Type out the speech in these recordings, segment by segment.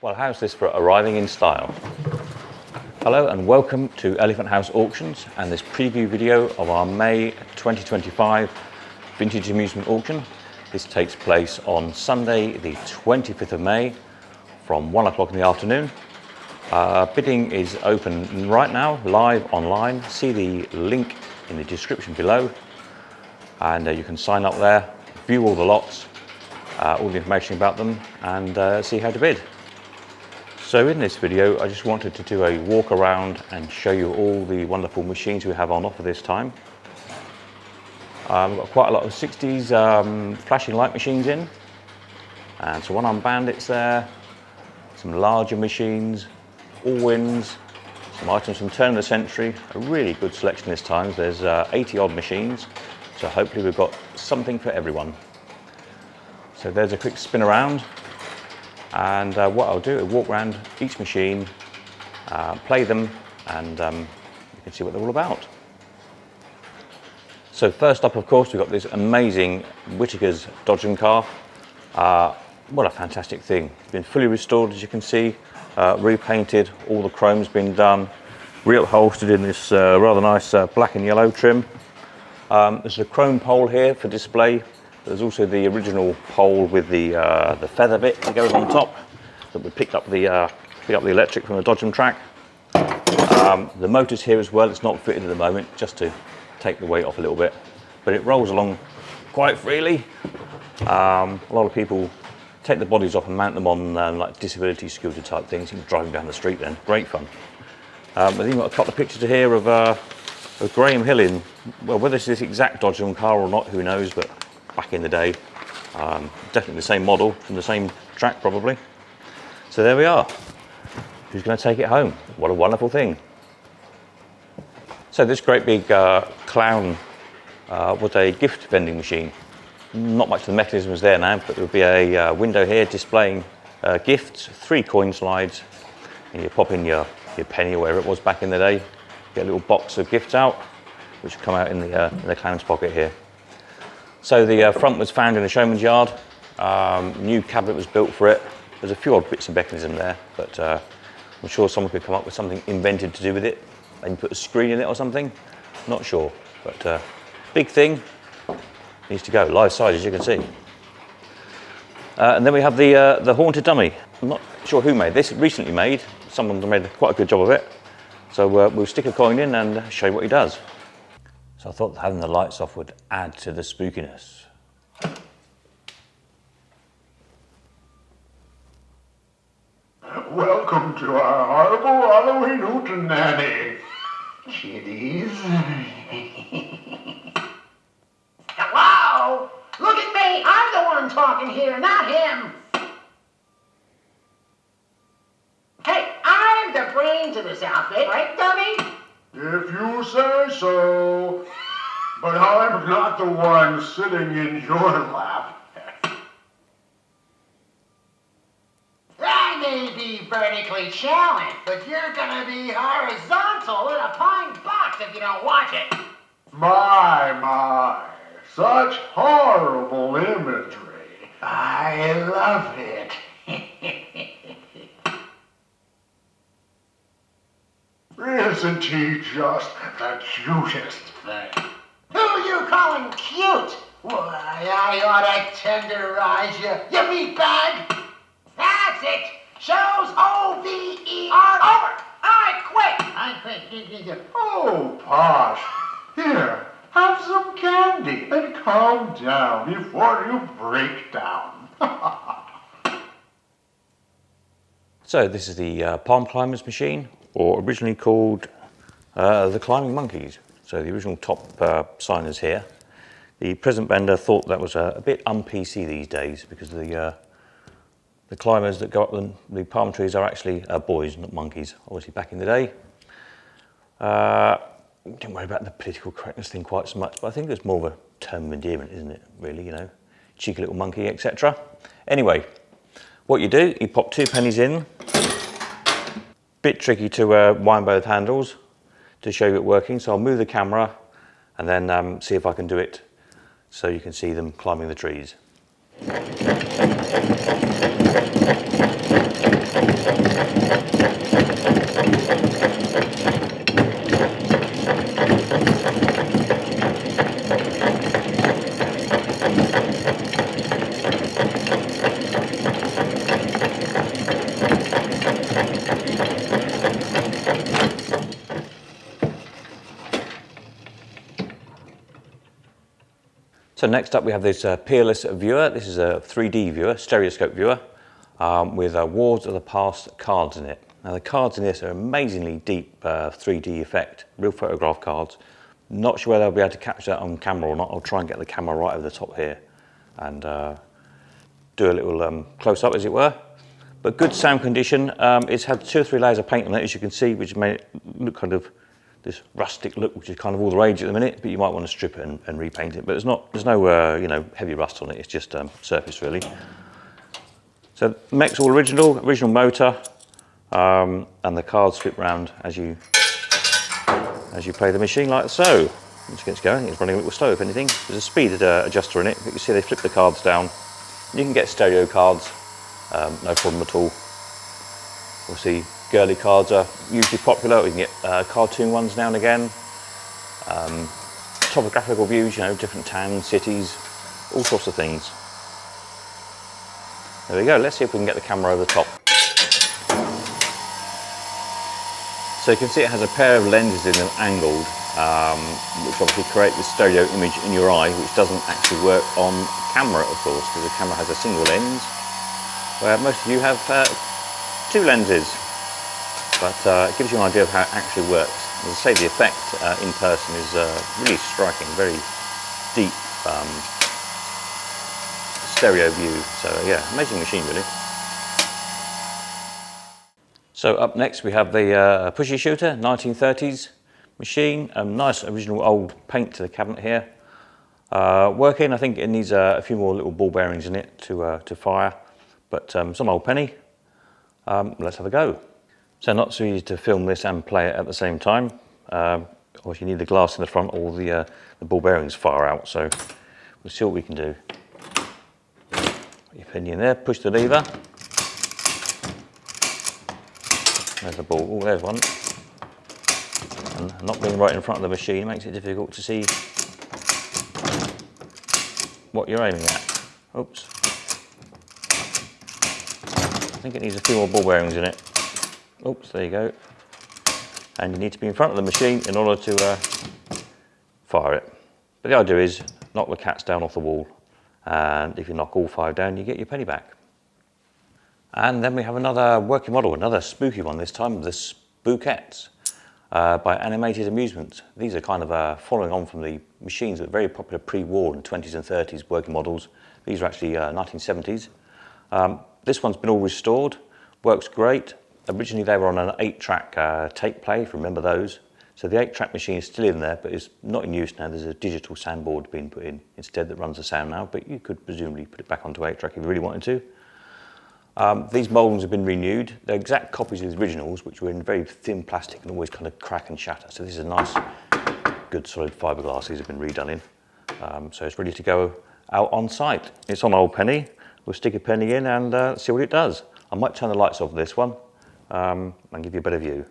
Well, how's this for arriving in style? Hello and welcome to Elephant House Auctions and this preview video of our May 2025 Vintage Amusement Auction. This takes place on Sunday the 25th of May from 1 o'clock in the afternoon. Bidding is open right now, live online. See the link in the description below and you can sign up there, view all the lots, all the information about them and see how to bid. So in this video, I just wanted to do a walk around and show you all the wonderful machines we have on offer this time. We've got quite a lot of 60s flashing light machines in, and some one-arm bandits there, some larger machines, all-wins, some items from turn of the century, a really good selection this time. There's 80 odd machines, so hopefully we've got something for everyone. So there's a quick spin around. And what I'll do is walk around each machine, play them, and you can see what they're all about. So first up, of course, we've got this amazing Whittaker's Dodgem car. What a fantastic thing. It's been fully restored, as you can see, repainted, all the chrome's been done, reupholstered in this rather nice black and yellow trim. There's a chrome pole here for display. There's also the original pole with the feather bit that goes on top that would pick up the electric from the Dodgem track. The motor's here as well. It's not fitted at the moment, just to take the weight off a little bit, but it rolls along quite freely. A lot of people take the bodies off and mount them on like disability scooter type things. You can drive them down the street then. Great fun. I've even got a couple of pictures here of Graham Hill in, well, whether it's this exact Dodgem car or not, who knows, but back in the day, definitely the same model from the same track probably. So there we are. Who's going to take it home? What a wonderful thing. So this great big clown was a gift vending machine. Not much of the mechanism is there now, but there would be a window here displaying gifts, 3 coin slides, and you pop in your penny or whatever it was back in the day, get a little box of gifts out, which would come out in the clown's pocket here. So the front was found in a showman's yard. New cabinet was built for it. There's a few odd bits of mechanism there, but I'm sure someone could come up with something invented to do with it. Maybe put a screen in it or something. Not sure, but big thing. Needs to go live size, as you can see. And then we have the haunted dummy. I'm not sure who made this. Recently made. Someone made quite a good job of it. So we'll stick a coin in and show you what he does. So I thought that having the lights off would add to the spookiness. Welcome to our horrible Halloween hootenanny, kiddies. Hello? Look at me! I'm the one talking here, not him! Hey, I'm the brains of this outfit, right, dummy? If you say so, but I'm not the one sitting in your lap. I may be vertically challenged, but you're gonna be horizontal in a pine box if you don't watch it. My, such horrible imagery. I love it. Isn't he just the cutest thing? Who you calling cute? Why, I ought to tenderize you, you meatbag! That's it! Show's over! I quit! Oh, Posh. Here, have some candy and calm down before you break down. So this is the Palm Climbers machine, or originally called the Climbing Monkeys. So the original top sign is here. The present vendor thought that was a bit un-PC these days because the climbers that go up the palm trees are actually boys, not monkeys, obviously back in the day. Didn't worry about the political correctness thing quite so much, but I think it's more of a term of endearment, isn't it, really, you know? Cheeky little monkey, etc. Anyway, what you do, you pop 2 pennies in. Bit tricky to wind both handles to show you it working, so I'll move the camera and then see if I can do it so you can see them climbing the trees. So next up we have this peerless viewer. This is a 3D viewer, stereoscope viewer, with Wars of the Past cards in it. Now the cards in this are amazingly deep 3D effect, real photograph cards. Not sure whether I'll be able to catch that on camera or not. I'll try and get the camera right over the top here and do a little close-up, as it were. But good sound condition. It's had 2 or 3 layers of paint on it, as you can see, which made it look kind of this rustic look, which is kind of all the rage at the minute. But you might want to strip it and repaint it. But there's no you know, heavy rust on it. It's just surface really. So mech's all original motor, and the cards flip round as you play the machine, like so. Once it gets going, it's running a little slow if anything. There's a speed adjuster in it. You can see they flip the cards down. You can get stereo cards, no problem at all. Obviously, girly cards are usually popular. We can get cartoon ones now and again. Topographical views, you know, different towns, cities, all sorts of things. There we go. Let's see if we can get the camera over the top. So you can see it has a pair of lenses in them angled, which obviously create this stereo image in your eye, which doesn't actually work on camera, of course, because the camera has a single lens, where most of you have 2 lenses. But it gives you an idea of how it actually works. As I say, the effect in person is really striking, very deep stereo view. So yeah, amazing machine really. So up next we have the pushy shooter, 1930s machine. Nice original old paint to the cabinet here. Working, I think it needs a few more little ball bearings in it to fire, but some old penny. Let's have a go. So not so easy to film this and play it at the same time. Obviously you need the glass in the front, or the ball bearings fire out, so we'll see what we can do. Put your penny in there, push the lever. There's the ball. Oh, there's one. And not being right in front of the machine makes it difficult to see what you're aiming at. Oops. I think it needs a few more ball bearings in it. Oops, there you go. And you need to be in front of the machine in order to fire it. But the idea is knock the cats down off the wall, and if you knock all 5 down, you get your penny back. And then we have another working model, another spooky one this time, the Spookettes by Animated Amusements. These are kind of following on from the machines that were very popular pre-war in the 20s and 30s, working models. These are actually 1970s. This one's been all restored, works great. Originally they were on an 8-track tape play, if you remember those. So the 8-track machine is still in there, but it's not in use now. There's a digital soundboard being put in instead that runs the sound now, but you could presumably put it back onto 8-track if you really wanted to. These mouldings have been renewed. They're exact copies of the originals, which were in very thin plastic and always kind of crack and shatter. So this is a nice, good solid fiberglass these have been redone in. So it's ready to go out on site. It's on old penny. We'll stick a penny in and see what it does. I might turn the lights off this one and give you a better view.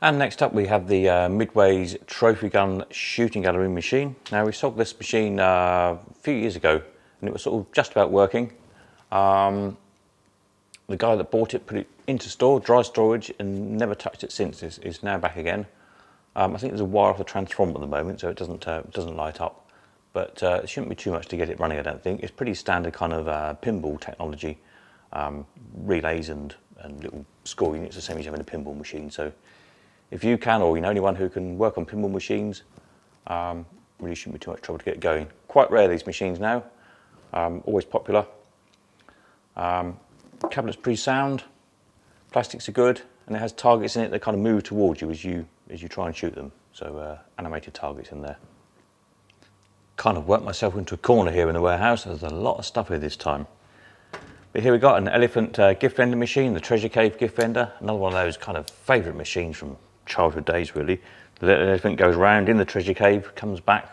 And next up we have the Midway's Trophy Gun Shooting Gallery machine. Now we sold this machine a few years ago and it was sort of just about working. The guy that bought it put it into store, dry storage, and never touched it since. It's now back again. I think there's a wire off the transformer at the moment, so it doesn't light up. But it shouldn't be too much to get it running, I don't think. It's pretty standard kind of pinball technology, relays and little score units, the same as you have in a pinball machine. So if you can, or you know anyone who can work on pinball machines, really shouldn't be too much trouble to get it going. Quite rare, these machines now, always popular. Cabinet's pretty sound, plastics are good, and it has targets in it that kind of move towards you as you try and shoot them. So animated targets in there. Kind of worked myself into a corner here in the warehouse. There's a lot of stuff here this time. But here we got an elephant gift vendor machine, the Treasure Cave gift vendor. Another one of those kind of favourite machines from childhood days really. The little elephant goes round in the treasure cave, comes back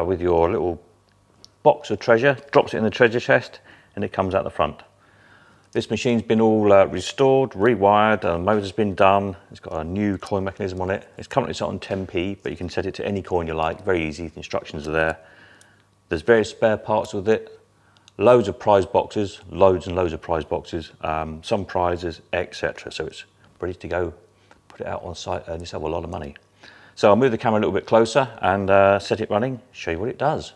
with your little box of treasure, drops it in the treasure chest, and it comes out the front. This machine's been all restored, rewired, the motor's been done. It's got a new coin mechanism on it. It's currently set on 10p, but you can set it to any coin you like. Very easy, the instructions are there. There's various spare parts with it, loads of prize boxes, loads and loads of prize boxes, some prizes, etc. So it's ready to go, put it out on site, earn yourself a lot of money. So I'll move the camera a little bit closer and set it running, show you what it does.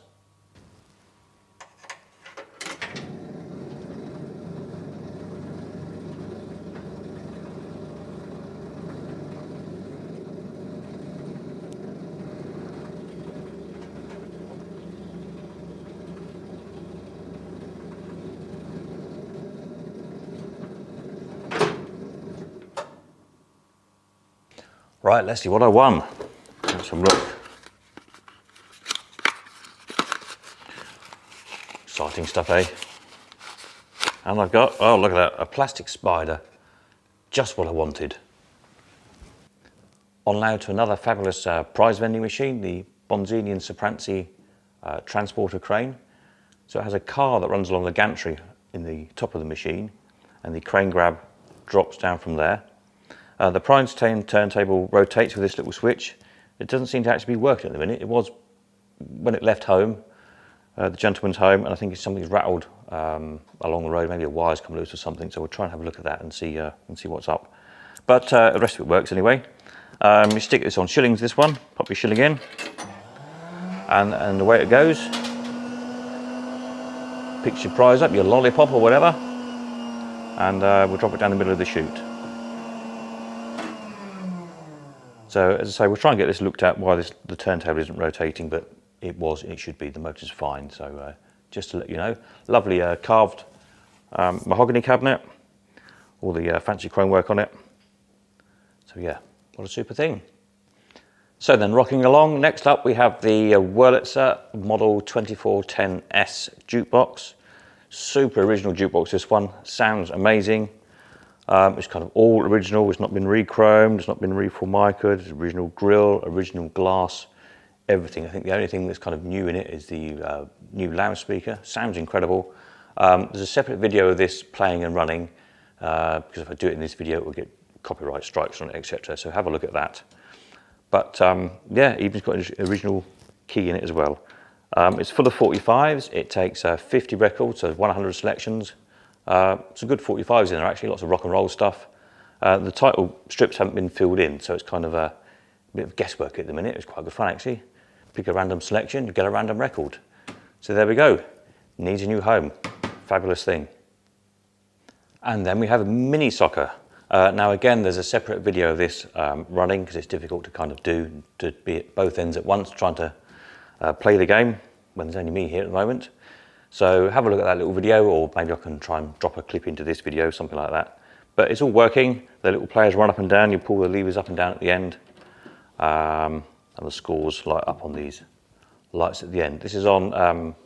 Right, let's see what I won. Let's have a look. Exciting stuff, eh? And I've got, oh look at that, a plastic spider. Just what I wanted. On now to another fabulous prize vending machine, the Bonzini and Sopranzi transporter crane. So it has a car that runs along the gantry in the top of the machine, and the crane grab drops down from there. The prize turntable rotates with this little switch. It doesn't seem to actually be working at the minute. It was when it left home, the gentleman's home, and I think something's rattled along the road. Maybe a wire's come loose or something. So we'll try and have a look at that and see what's up. But the rest of it works anyway. You stick this on shillings. This one, pop your shilling in, and away it goes. Picks your prize up, your lollipop or whatever, and we'll drop it down the middle of the chute. So as I say, we'll try and get this looked at why the turntable isn't rotating, but it should be. The motor's fine. So just to let you know, lovely carved mahogany cabinet, all the fancy chrome work on it. So yeah, what a super thing. So then rocking along, next up we have the Wurlitzer Model 2410S jukebox. Super original jukebox, this one. Sounds amazing. It's kind of all original. It's not been re-chromed, it's not been reformicaed. It's original grille, original glass, everything. I think the only thing that's kind of new in it is the new loudspeaker. Sounds incredible. There's a separate video of this playing and running, because if I do it in this video, it will get copyright strikes on it, etc. So have a look at that. But yeah, even it's got an original key in it as well. It's full of 45s. It takes 50 records, so 100 selections. Some good 45s in there actually, lots of rock and roll stuff. The title strips haven't been filled in, so it's kind of a bit of guesswork at the minute. It's quite good fun actually. Pick a random selection, you get a random record. So there we go. Needs a new home. Fabulous thing. And then we have a mini soccer. Now again, there's a separate video of this running because it's difficult to kind of do, to be at both ends at once, trying to play the game when there's only me here at the moment. So have a look at that little video, or maybe I can try and drop a clip into this video, something like that. But it's all working. The little players run up and down. You pull the levers up and down at the end. And the scores light up on these lights at the end. This is on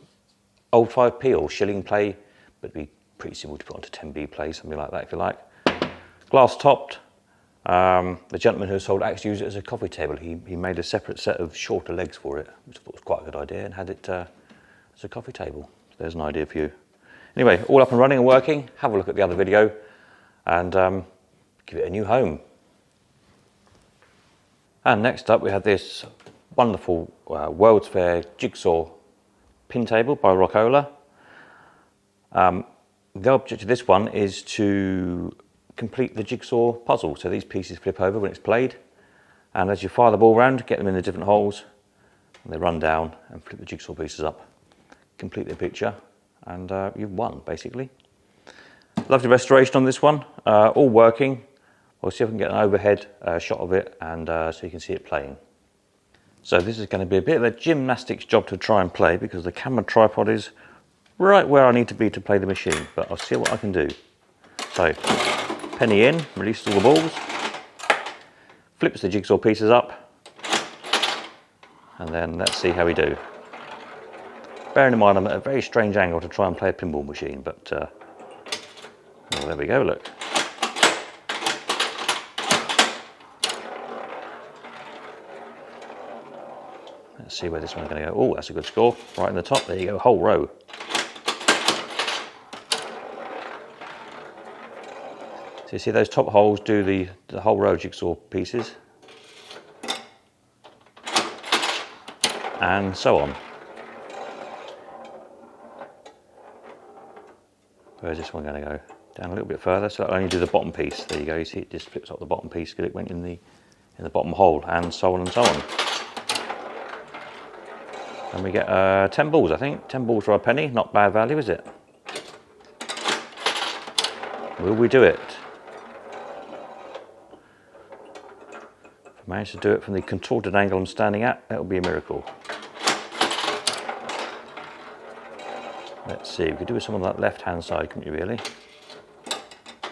old 5p or shilling play, but it'd be pretty simple to put onto 10b play, something like that if you like. Glass topped. The gentleman who sold it actually used it as a coffee table. He made a separate set of shorter legs for it, which I thought was quite a good idea, and had it as a coffee table. There's an idea for you. Anyway, all up and running and working. Have a look at the other video and give it a new home. And next up we have this wonderful World's Fair jigsaw pin table by Rockola. The object of this one is to complete the jigsaw puzzle. So these pieces flip over when it's played, and as you fire the ball around, get them in the different holes, and they run down and flip the jigsaw pieces up. Complete the picture, and you've won basically. Lovely restoration on this one, all working. We'll see if we can get an overhead shot of it, and so you can see it playing. So this is going to be a bit of a gymnastics job to try and play, because the camera tripod is right where I need to be to play the machine, but I'll see what I can do. So penny in, releases all the balls, flips the jigsaw pieces up, and then let's see how we do. Bearing in mind I'm at a very strange angle to try and play a pinball machine, but well, there we go, look. see where this one's going to go. Oh, that's a good score. Right in the top. There you go, whole row. So you see those top holes do the whole row jigsaw pieces. And so on. Where's this one going to go? Down a little bit further, so I'll only do the bottom piece. There you go, you see it just flips up the bottom piece because it went in the bottom hole, and so on and so on. And we get 10 balls, I think. 10 balls for a penny, not bad value, is it? Will we do it? If I manage to do it from the contorted angle I'm standing at, that would be a miracle. Let's see, we could do some on that left-hand side, couldn't you, really?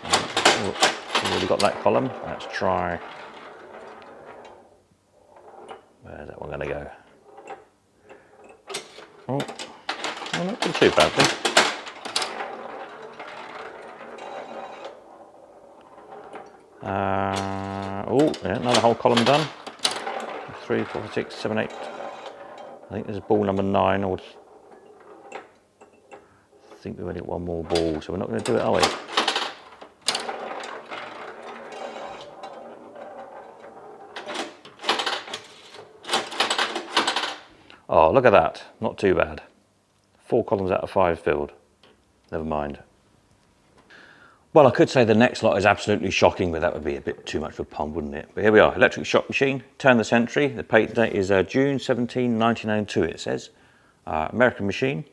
We've already got that column. Let's try. Where's that one going to go? Oh, well, not too badly. Oh, yeah, another whole column done. 3, 4, 6, 7, 8. I think this is ball number 9. Or I think we've only got one more ball, so we're not going to do it, are we? Oh, look at that. Not too bad. 4 columns out of 5 filled. Never mind. Well, I could say the next lot is absolutely shocking, but that would be a bit too much of a pun, wouldn't it? But here we are, electric shock machine, turn of the century. The patent date is June 17, 1902, it says. American machine,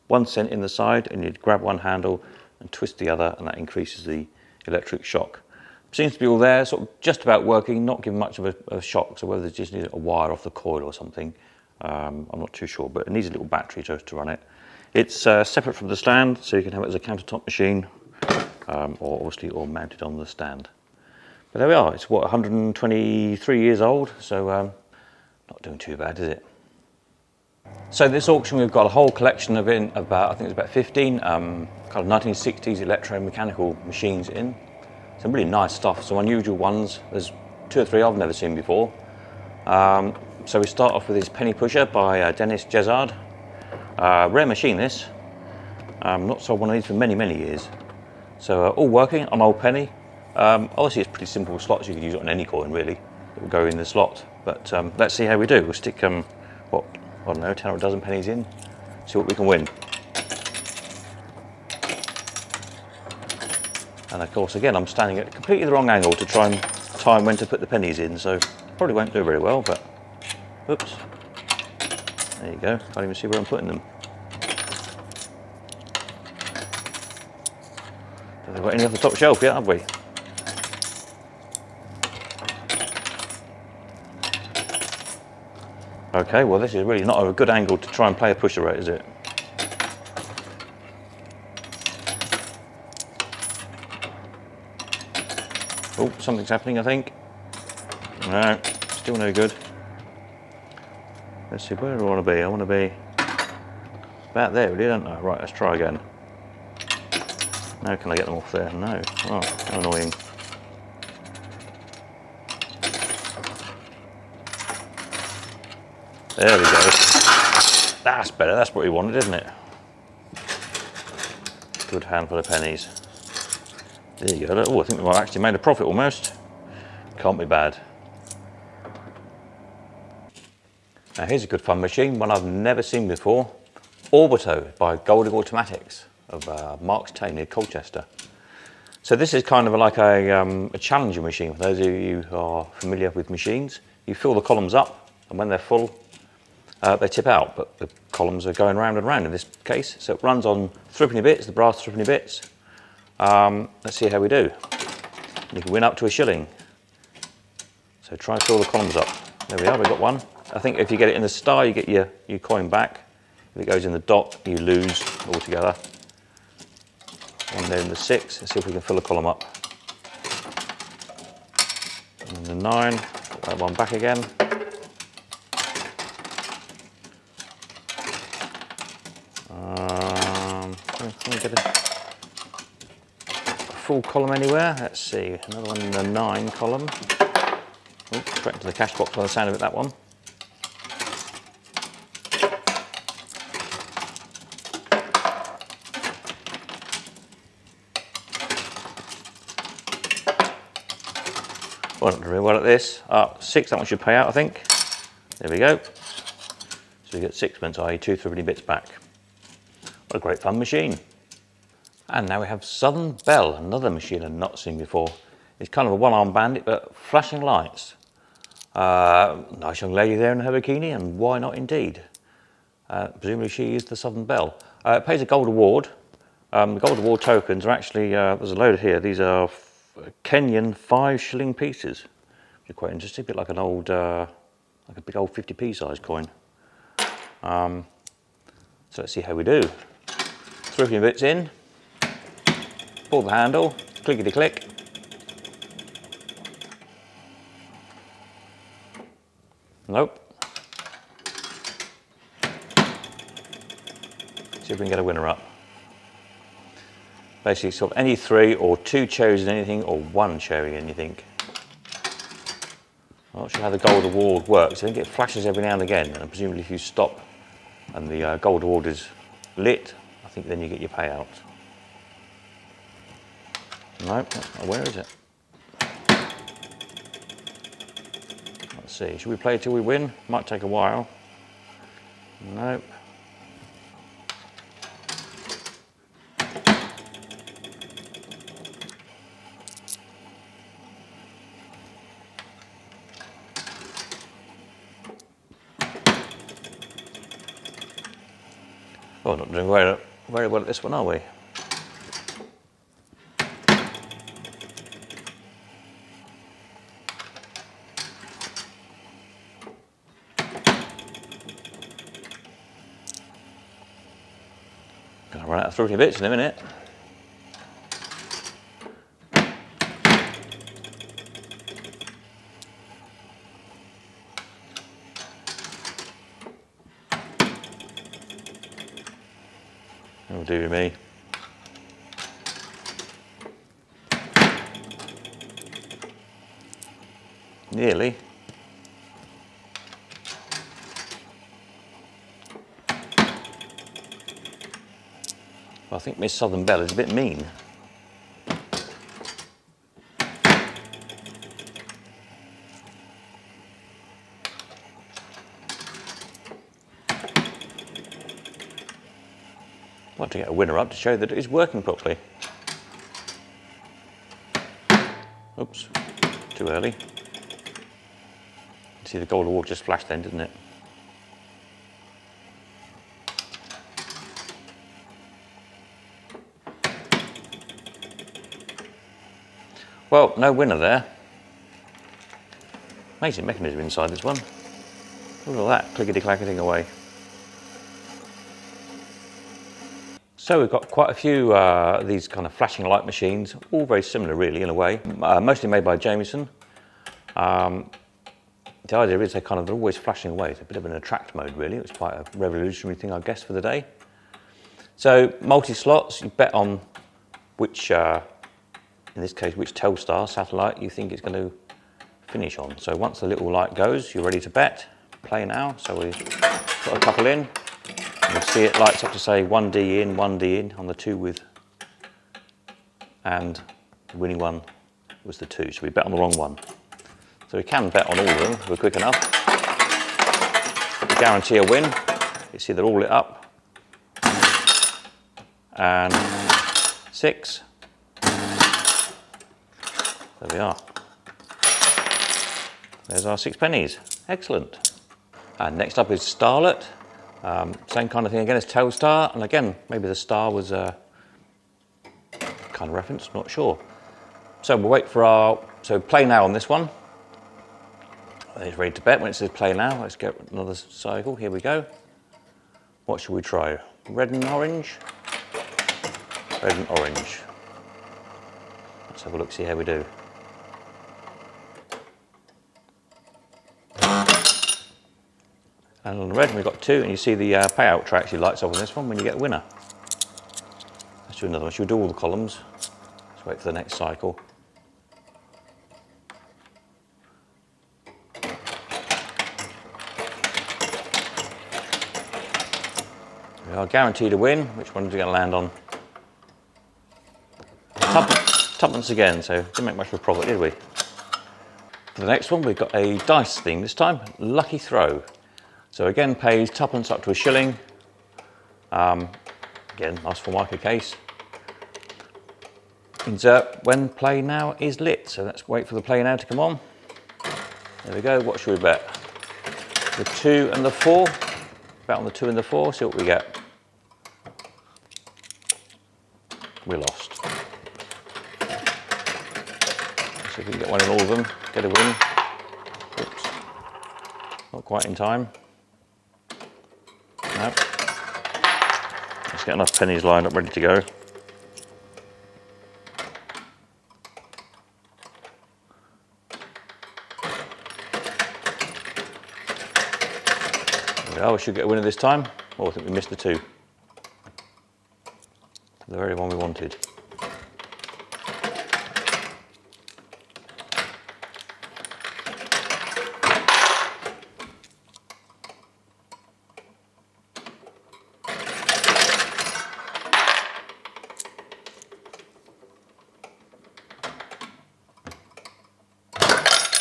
1 cent in the side, and you'd grab one handle and twist the other, and that increases the electric shock. Seems to be all there, sort of just about working, not giving much of a shock, so whether it just needs a wire off the coil or something, I'm not too sure, but it needs a little battery to run it. It's separate from the stand, so you can have it as a countertop machine, or obviously all mounted on the stand. But there we are, it's what, 123 years old, so not doing too bad, is it? So this auction we've got a whole collection of about, I think it's about 15 kind of 1960s electromechanical machines in. Some really nice stuff, some unusual ones. There's 2 or 3 I've never seen before. So we start off with this penny pusher by Dennis Jezard. Rare machine this. Not sold one of these for many, many years. So all working on old penny. Obviously it's pretty simple slots, you could use it on any coin really. It will go in the slot. But let's see how we do. We'll stick, what, I don't know, 10 or a dozen pennies in. See what we can win. And of course, again, I'm standing at completely the wrong angle to try and time when to put the pennies in, so probably won't do very well, but oops. There you go, can't even see where I'm putting them. Haven't got any off the top shelf yet, have we? Okay, well this is really not a good angle to try and play a pusher at, is it? Oh, something's happening, I think. No, still no good. Let's see, where do I want to be? I want to be about there, really, don't I? Right, let's try again. Now can I get them off there? No. Oh, how annoying. There we go. That's better, that's what we wanted, isn't it? Good handful of pennies. There you go. Oh, I think we might have actually made a profit almost. Can't be bad. Now here's a good fun machine, one I've never seen before. Orbito by Golding Automatics of Marks Tane near Colchester. So this is kind of like a challenger machine for those of you who are familiar with machines. You fill the columns up, and when they're full, they tip out, but the columns are going round and round in this case. So it runs on threepenny bits, the brass threepenny bits. Let's see how we do. You can win up to £1. So try and fill the columns up. There we are, we've got one. I think if you get it in the star, you get your coin back. If it goes in the dot, you lose altogether. One there in the 6, let's see if we can fill a column up. And the 9, put that one back again. Can we get a full column anywhere? Let's see, another one in the 9 column. Oh, straight into the cash box by the sound of it, that one. Well, not doing well at this. 6, that one should pay out, I think. There we go. So we get 6pence, i.e. 2 3 bits back. What a great fun machine. And now we have Southern Belle, another machine I've not seen before. It's kind of a one-armed bandit, but flashing lights. Nice young lady there in her bikini, and why not indeed? Presumably she is the Southern Belle. It pays a gold award. The gold award tokens are actually, there's a load here. These are Kenyan 5-shilling pieces. Which are quite interesting, a bit like an old, like a big old 50p size coin. So let's see how we do. 3 bits in, pull the handle, clickety click. Nope. See if we can get a winner up. Basically, sort of any 3 or 2 cherries in anything, or 1 cherry in anything. I'm not sure how the gold award works. I think it flashes every now and again, and presumably if you stop and the gold award is lit, I think then you get your payout. Nope, where is it? Let's see, should we play till we win? Might take a while. Nope. Oh, not doing very well at this one, are we? Gonna run out of 30 bits in a minute. That'll do me. Nearly. Well, I think Miss Southern Belle is a bit mean. I want to get a winner up to show that it is working properly. Oops, too early. See, the gold award just flashed then, didn't it? Well, no winner there. Amazing mechanism inside this one. Look at that, clickety-clacketing away. So we've got quite a few these kind of flashing light machines, all very similar really in a way, mostly made by Jameson. The idea is they're always flashing away. It's a bit of an attract mode really. It was quite a revolutionary thing, I guess, for the day. So multi-slots, you bet on which, in this case, which Telstar satellite you think it's going to finish on. So once the little light goes, you're ready to bet. Play now. So we've got a couple in. You'll see it lights up to say 1D in, 1D in on the 2 with, and the winning one was the 2. So we bet on the wrong one. So we can bet on all of them if we're quick enough. But to guarantee a win, you see they're all lit up. And 6. There we are. There's our 6 pennies. Excellent. And next up is Starlet. Same kind of thing again as Telstar. And again, maybe the star was a kind of reference, not sure. So we'll wait for our, so play now on this one. It's ready to bet when it says play now. Let's get another cycle. Here we go. What should we try? Red and orange? Red and orange. Let's have a look, see how we do. And on the red, we've got 2, and you see the payout tray actually lights up on this one when you get a winner. Let's do another one. Should we do all the columns? Let's wait for the next cycle. We are guaranteed a win. Which one are we going to land on? Tuppence again, so didn't make much of a profit, did we? For the next one, we've got a dice theme this time, Lucky Throw. So again, pays twopence up to a shilling. Again, nice Formica case. Insert when play now is lit. So let's wait for the play now to come on. There we go. What should we bet? The 2 and the 4. Bet on the 2 and the 4. See what we get. We lost. See if we can get one in all of them. Get a win. Oops. Not quite in time. No. Let's get enough pennies lined up ready to go. Oh, we should get a winner this time. Oh, I think we missed the 2. The very one we wanted.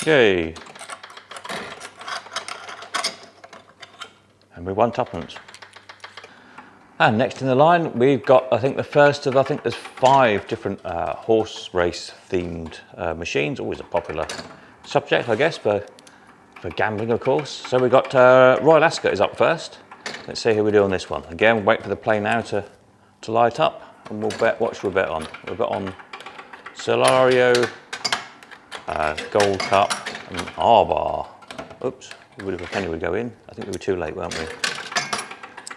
Yay! And we won twopence. And next in the line, we've got, I think, the first of, there's 5 different horse race themed machines. Always a popular subject, I guess, for gambling, of course. So we've got Royal Ascot is up first. Let's see how we do on this one. Again, wait for the play now to light up, and we'll bet. What should we bet on? We'll bet on Solario, Gold Cup, and R-Bar. Oops, we would have a penny would go in. I think we were too late, weren't we?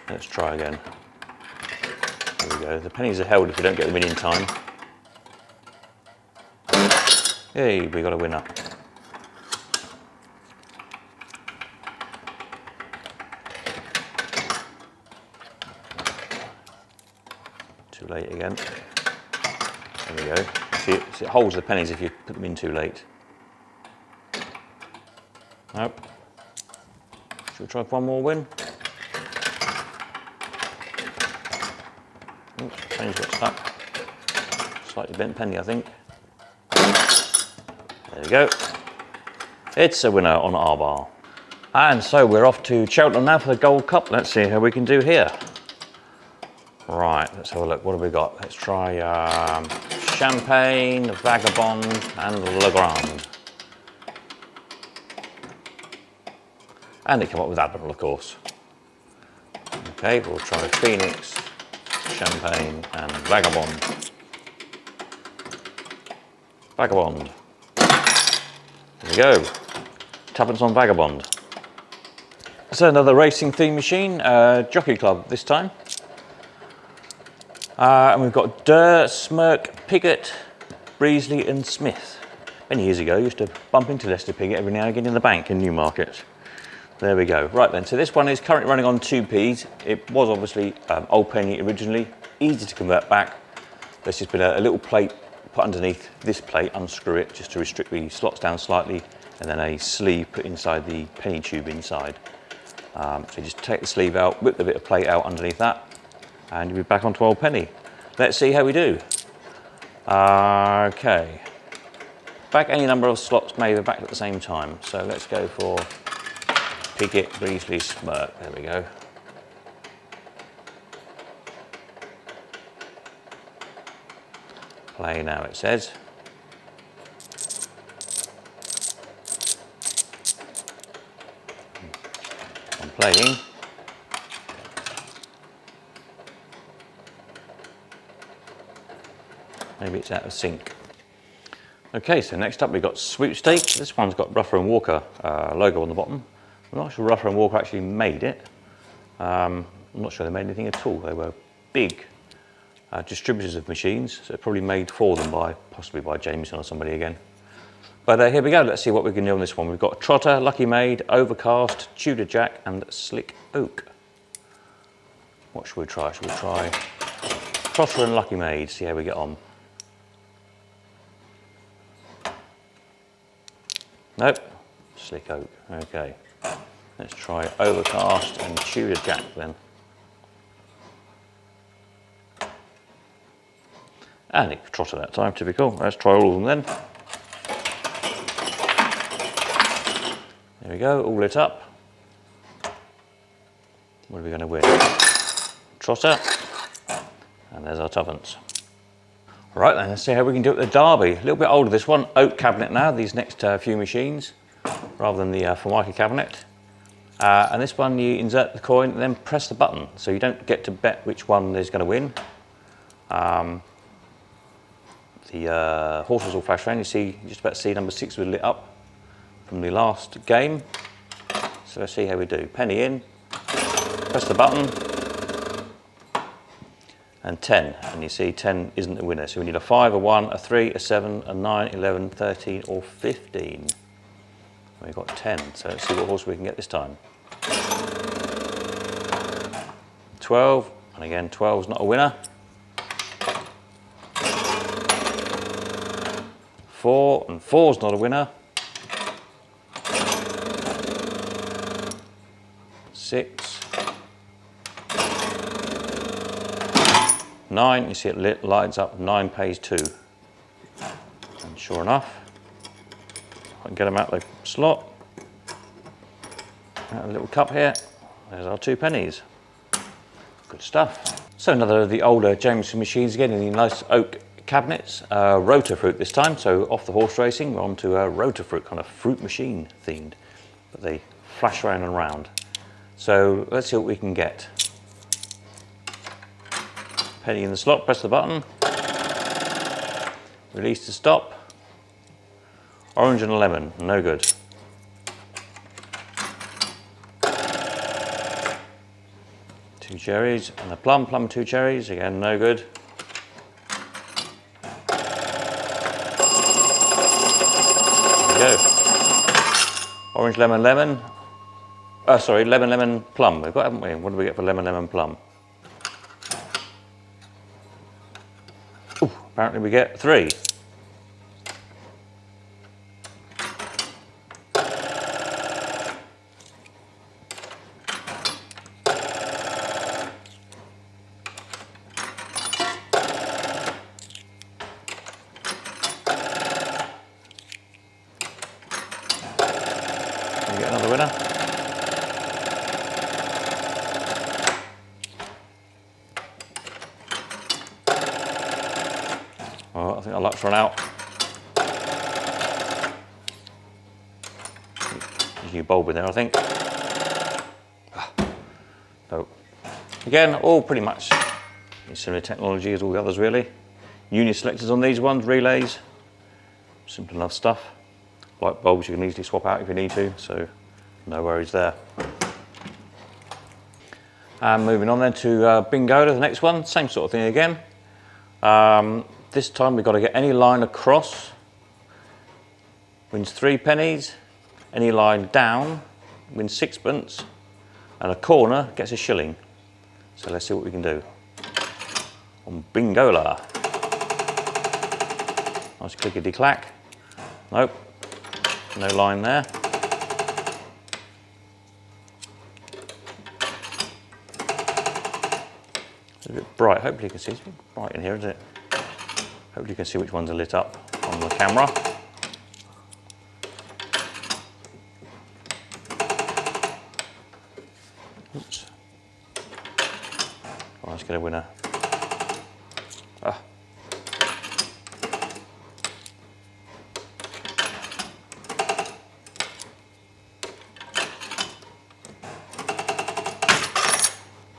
Let's try again. There we go. The pennies are held if we don't get them in time. Hey, we got a winner. Too late again. There we go. See, it holds the pennies if you put them in too late. Nope. Should we try for one more win? Oops, pennies got stuck. Slightly bent penny, I think. There we go. It's a winner on R-Bar. And so we're off to Cheltenham now for the Gold Cup. Let's see how we can do here. Right, let's have a look. What have we got? Let's try Champagne, Vagabond, and Le Grand. And they come up with Admiral, of course. Okay, we'll try Phoenix, Champagne, and Vagabond. Vagabond. There we go. Twopence on Vagabond. So another racing theme machine, Jockey Club this time. And we've got Durr, Smirk, Piggott, Breasley and Smith. Many years ago, I used to bump into Lester Piggott every now and again in the bank in Newmarket. There we go. Right then, so this one is currently running on 2p's. It was obviously old penny originally, easy to convert back. There's just been a little plate put underneath this plate, unscrew it just to restrict the slots down slightly, and then a sleeve put inside the penny tube inside. So you just take the sleeve out, whip the bit of plate out underneath that, and you'll be back onto old penny. Let's see how we do. Okay. Back any number of slots maybe back at the same time. So let's go for Piggott, Breasley, Smirk. There we go. Play now, it says. I'm playing. Maybe it's out of sync. Okay, so next up we've got Sweepstakes. This one's got Ruffer and Walker logo on the bottom. I'm not sure Ruffer and Walker actually made it. I'm not sure they made anything at all. They were big distributors of machines, so probably made for them possibly by Jameson or somebody again. But here we go. Let's see what we can do on this one. We've got Trotter, Lucky Maid, Overcast, Tudor Jack, and Slick Oak. What should we try? Should we try Trotter and Lucky Maid? See how we get on. Nope. Slick Oak. Okay. Let's try Overcast and Tudor Jack then. And it Trotter that time, typical. Let's try all of them then. we go, all lit up. What are we going to win? Trotter. And there's our tuppence. Right then, let's see how we can do it at the Derby. A little bit older, this one. Oak cabinet now, these next few machines, rather than the Formica cabinet. And this one, you insert the coin and then press the button. So you don't get to bet which one is going to win. The horses all flash around. You just about see number 6 was lit up from the last game. So let's see how we do. Penny in, press the button, and 10. And you see 10 isn't the winner. So we need a 5, a 1, a 3, a 7, a 9, 11, 13, or 15. We've got 10. So let's see what horse we can get this time. 12, and again 12 is not a winner. 4, and 4 is not a winner. 6, 9, you see it lights up, 9 pays 2. And sure enough, I can get them out the slot. Out a little cup here, there's our 2 pennies. Good stuff. So another of the older Jameson machines again in the nice oak cabinets, rotor fruit this time. So off the horse racing, we're on to a rotor fruit, kind of fruit machine themed, but they flash around and around. So let's see what we can get. Penny in the slot, press the button, release to stop. Orange and a lemon, no good. Two cherries and a plum, 2 cherries, again no good. There we go. Orange, lemon, lemon. Sorry, lemon, lemon, plum. We've got, haven't we? What do we get for lemon, lemon, plum? Ooh, apparently we get 3. We get another winner. Oh, I think our luck's run out. There's a new bulb in there, I think. So, again, all pretty much similar technology as all the others, really. Unit selectors on these ones, relays, simple enough stuff. Light bulbs you can easily swap out if you need to, so no worries there. And moving on then to Bingola, the next one, same sort of thing again. This time we've got to get any line across, wins 3 pennies, any line down, wins 6pence, and a corner gets a shilling. So let's see what we can do. On Bingola. Nice clickety clack. Nope. No line there. It's a bit bright. Hopefully you can see. It's a bit bright in here, isn't it? Hopefully you can see which ones are lit up on the camera. Oops. Oh, let's get a winner. Ah.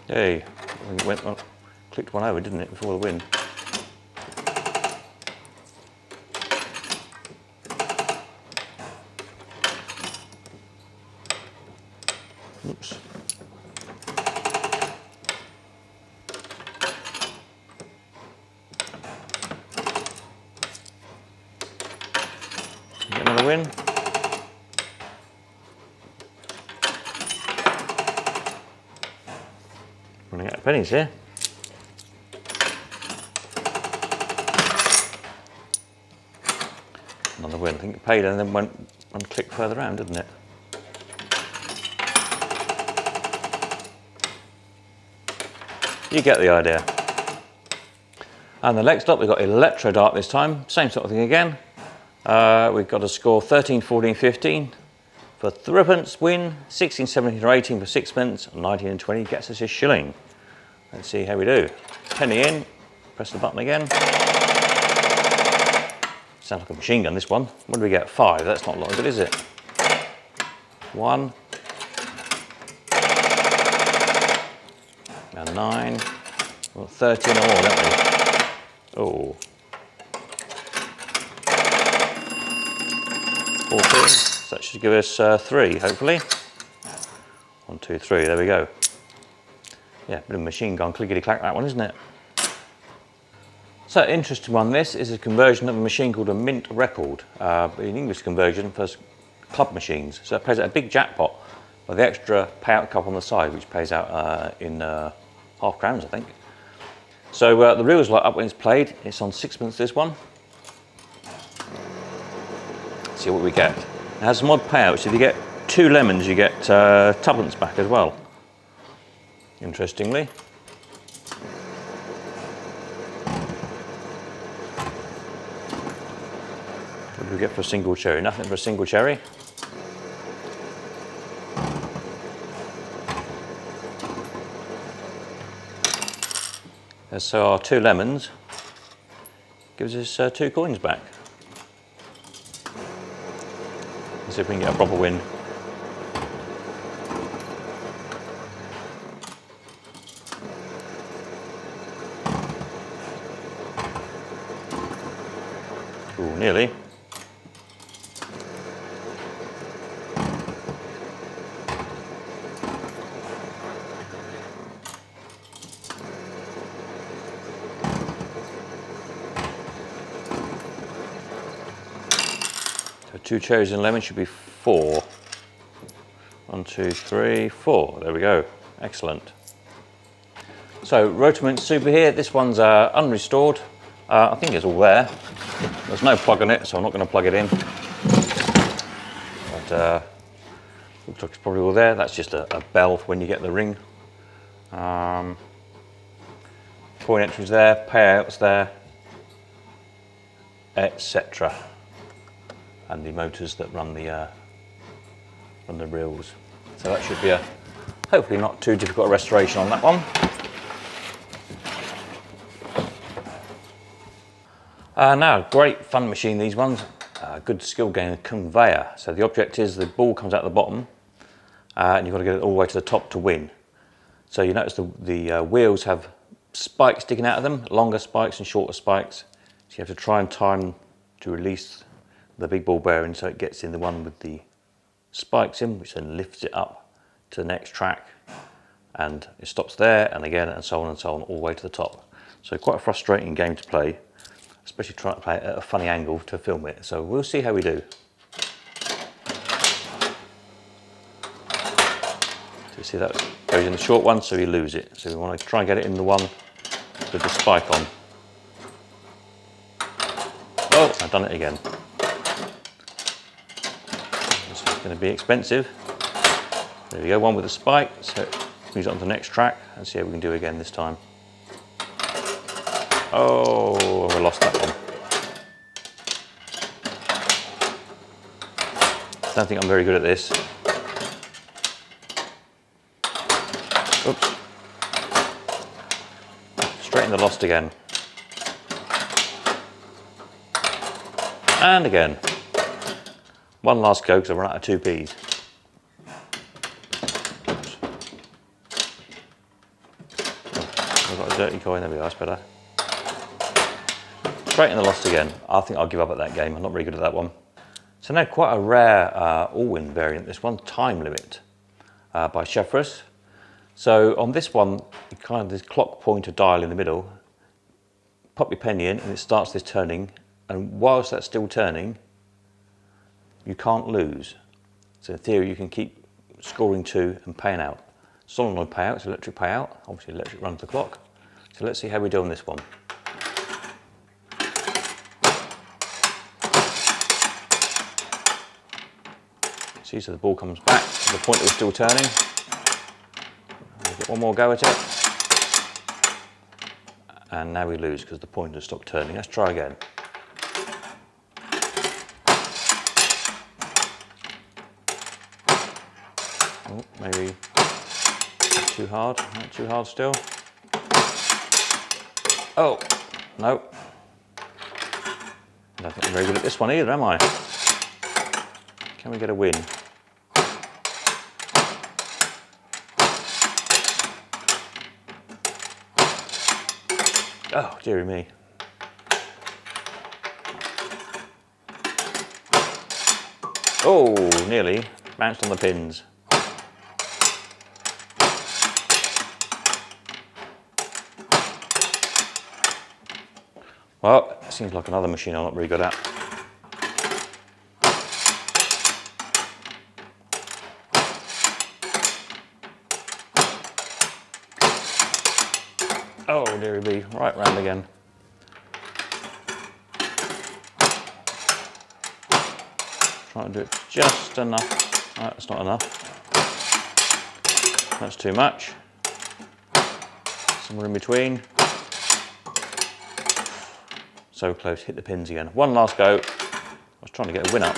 Hey, clicked one over, didn't it, before the win? Oops. Get another win. Running out of pennies here. Another win. I think it paid and then went one click further around, didn't it? You get the idea. And the next up, we've got Electro Dart this time. Same sort of thing again. We've got to score 13, 14, 15. for 3pence win, 16, 17 or 18 for 6pence, 19 and 20 gets us a shilling. Let's see how we do. Penny in, press the button again. Sounds like a machine gun, this one. What do we get? 5, that's not long good, is it? 1. And 9. Well, 13 or more, don't we? Oh. 14. So that should give us 3, hopefully. 1, 2, 3, there we go. Yeah, bit of machine gun, clickety-clack that one, isn't it? So, interesting one, this is a conversion of a machine called a mint record, an English conversion for club machines. So it pays out a big jackpot with the extra payout cup on the side, which pays out in £half crowns, I think. So the reels light up when it's played. It's on 6pence, this one. Let's see what we get. It has some odd payouts. If you get 2 lemons, you get 2pence back as well. Interestingly. What do we get for a single cherry? Nothing for a single cherry. So our 2 lemons gives us 2 coins back. Let's see if we can get a proper win. Ooh, nearly. So 2 cherries and lemon should be 4. 1, 2, 3, 4. There we go. Excellent. So Rotomint Super here. This one's unrestored. I think it's all there. There's no plug on it, so I'm not going to plug it in. But looks like it's probably all there. That's just a bell for when you get the ring. Coin entries there, payouts there, etc. And the motors that run the reels. So that should be a hopefully not too difficult a restoration on that one. Now, great fun machine, these ones. Good skill game, conveyor. So the object is the ball comes out the bottom and you've got to get it all the way to the top to win. So you notice the wheels have spikes sticking out of them, longer spikes and shorter spikes. So you have to try and time to release the big ball bearing so it gets in the one with the spikes in, which then lifts it up to the next track. And it stops there and again and so on all the way to the top. So quite a frustrating game to play, especially trying to play it at a funny angle to film it. So we'll see how we do. So you see that goes in the short one, so you lose it. So we want to try and get it in the one with the spike on. Oh, I've done it again. This is going to be expensive. There we go, one with the spike. So moves on to the next track and see how we can do again this time. Oh, I lost that one. I don't think I'm very good at this. Oops. Straight in the lost again. And again. One last go because I've run out of 2p's. Oops. I've got a dirty coin, there we go, that's better. Straight in the lost again. I think I'll give up at that game. I'm not very good at that one. So now quite a rare all-win variant, this one, Time Limit by Chefrus. So on this one, you kind of this clock pointer dial in the middle, pop your penny in and it starts this turning, and whilst that's still turning, you can't lose. So in theory you can keep scoring 2 and paying out. Solenoid payout, it's electric payout, obviously electric runs the clock. So let's see how we do on this one. See, so the ball comes back to the point that we're still turning. We'll get one more go at it. And now we lose because the pointer stopped turning. Let's try again. maybe too hard, not too hard still. Oh, no. I don't think I'm very good at this one either, am I? Can we get a win? Oh, dearie me. Oh, nearly. Bounced on the pins. Well, it seems like another machine I'm not very good at. Oh, dearie me, right round again. Trying to do it just enough. No, that's not enough. That's too much. Somewhere in between. So close, hit the pins again. One last go. I was trying to get a win up.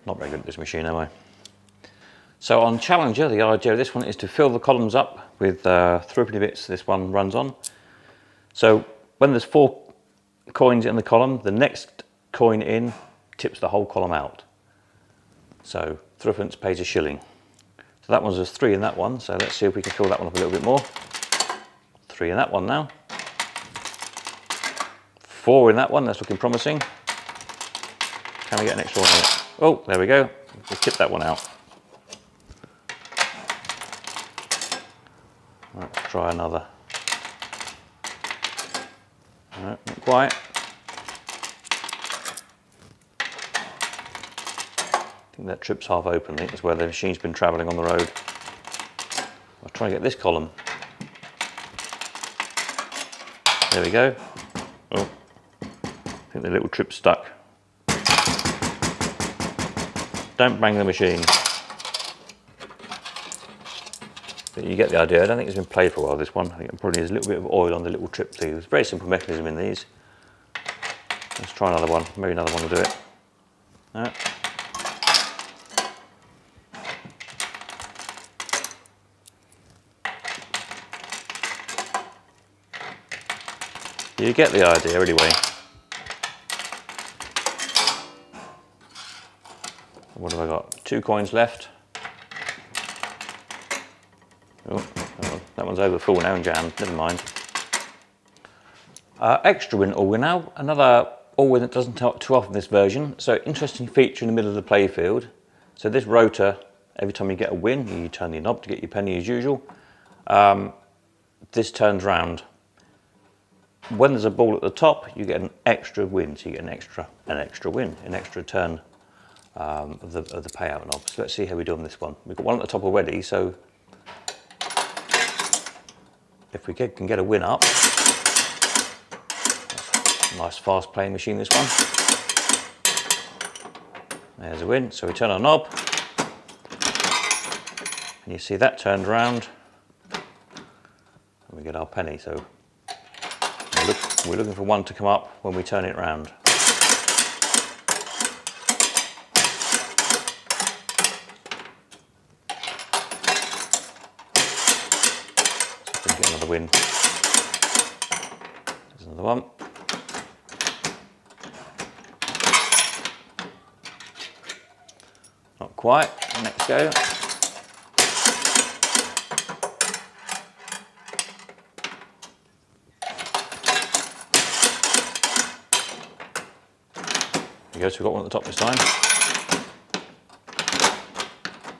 Not very good at this machine, am I? So on Challenger, the idea of this one is to fill the columns up with threepenny bits this one runs on. So when there's 4 coins in the column, the next coin in tips the whole column out. So threepence pays a shilling. So that one's there's 3 in that one, so let's see if we can fill that one up a little bit more. 3 in that one now. 4 in that one, that's looking promising. Can we get an extra one in it? Oh, there we go. We tipped that one out. Let's try another. No, not quite. I think that trip's half open. I think that's where the machine's been travelling on the road. I'll try and get this column. There we go. Oh, I think the little trip's stuck. Don't bang the machine. But you get the idea. I don't think it's been played for a while, this one. I think it probably needs a little bit of oil on the little trip sleeve. It's a very simple mechanism in these. Let's try another one. Maybe another one will do it. No. You get the idea anyway. What have I got? 2 coins left. Oh, that one's over full now and jammed, never mind. Extra win all win now. Another all win that doesn't come up too often in this version. So interesting feature in the middle of the playfield. So this rotor, every time you get a win, you turn the knob to get your penny as usual. This turns round. When there's a ball at the top, you get an extra win. So you get an extra win, an extra turn of the payout knob. So let's see how we do on this one. We've got one at the top already, so if we can get a win up, nice fast playing machine this one. There's a win, so we turn our knob, and you see that turned round, and we get our penny. So we're looking for one to come up when we turn it round. Get another win. There's another one. Not quite. Next go. There we go, so we've got one at the top this time.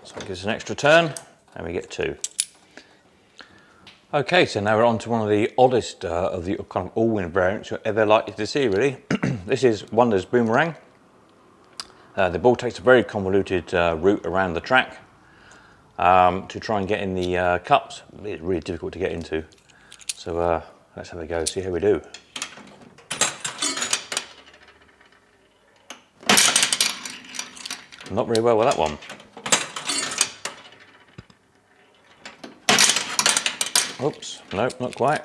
So it gives us an extra turn, and we get 2. Okay, so now we're on to one of the oddest of the kind of all-win variants you're ever likely to see, really. This is Wonder's Boomerang. The ball takes a very convoluted route around the track to try and get in the cups. It's really difficult to get into. So let's have a go, see how we do. Not very well with that one. Oops, nope, not quite.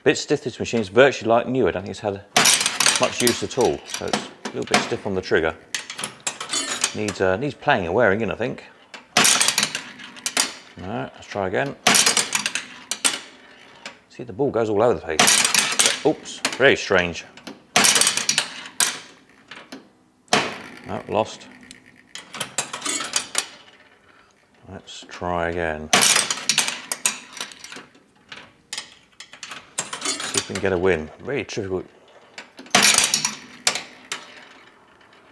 Bit stiff, this machine. It's virtually like new. I don't think it's had much use at all. So it's a little bit stiff on the trigger. Needs playing and wearing in, I think. Alright, let's try again. See, the ball goes all over the place. Oops, very strange. No, lost. Let's try again. See if we can get a win. Really difficult.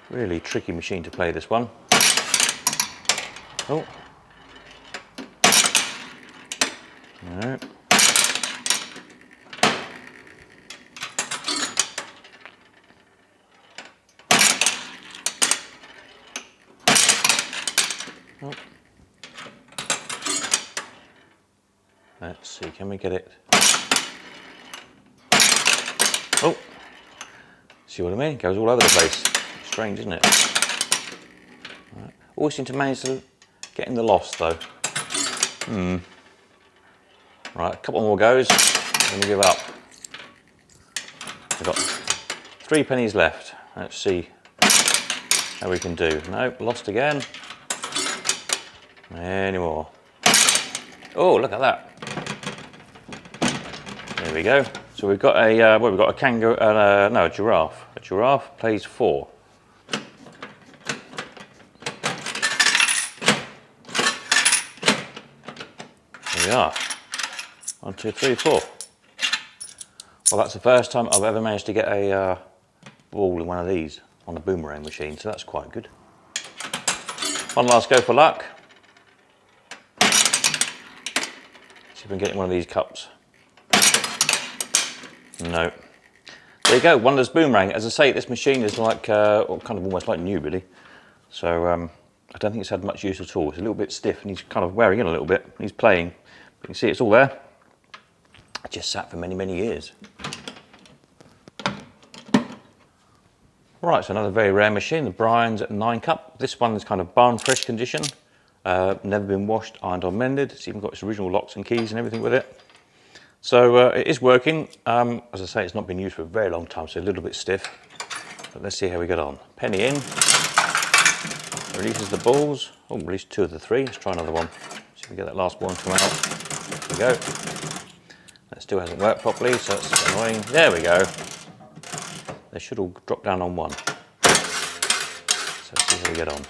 Really tricky machine to play, this one. Oh. No. Oh. Let's see, can we get it? Oh, see what I mean? It goes all over the place. Strange, isn't it? Right. Always seem to manage to get in the lost though. Right, a couple more goes, then we give up. We've got 3 pennies left. Let's see how we can do. Nope, lost again. Any more? Oh, look at that. There we go. So we've got a we've got a kangaroo, no, a giraffe. A giraffe plays 4. There we are. 1, 2, 3, 4. Well, that's the first time I've ever managed to get a ball in one of these on a boomerang machine, so that's quite good. One last go for luck. See if we can get in one of these cups. No. There you go, one of those boomerang. As I say, this machine is like, well, kind of almost like new really. So I don't think it's had much use at all. It's a little bit stiff and he's kind of wearing in a little bit. He's playing. But you can see it's all there. It just sat for many, many years. Right, so another very rare machine, the Brian's 9 cup. This one is kind of barn fresh condition. Never been washed, ironed or mended. It's even got its original locks and keys and everything with it. So it is working. As I say, it's not been used for a very long time, so a little bit stiff. But let's see how we get on. Penny in. Releases the balls. Oh, released 2 of the 3. Let's try another one. See if we get that last one to come out. There we go. That still hasn't worked properly, so it's annoying. There we go. They should all drop down on 1. So let's see how we get on.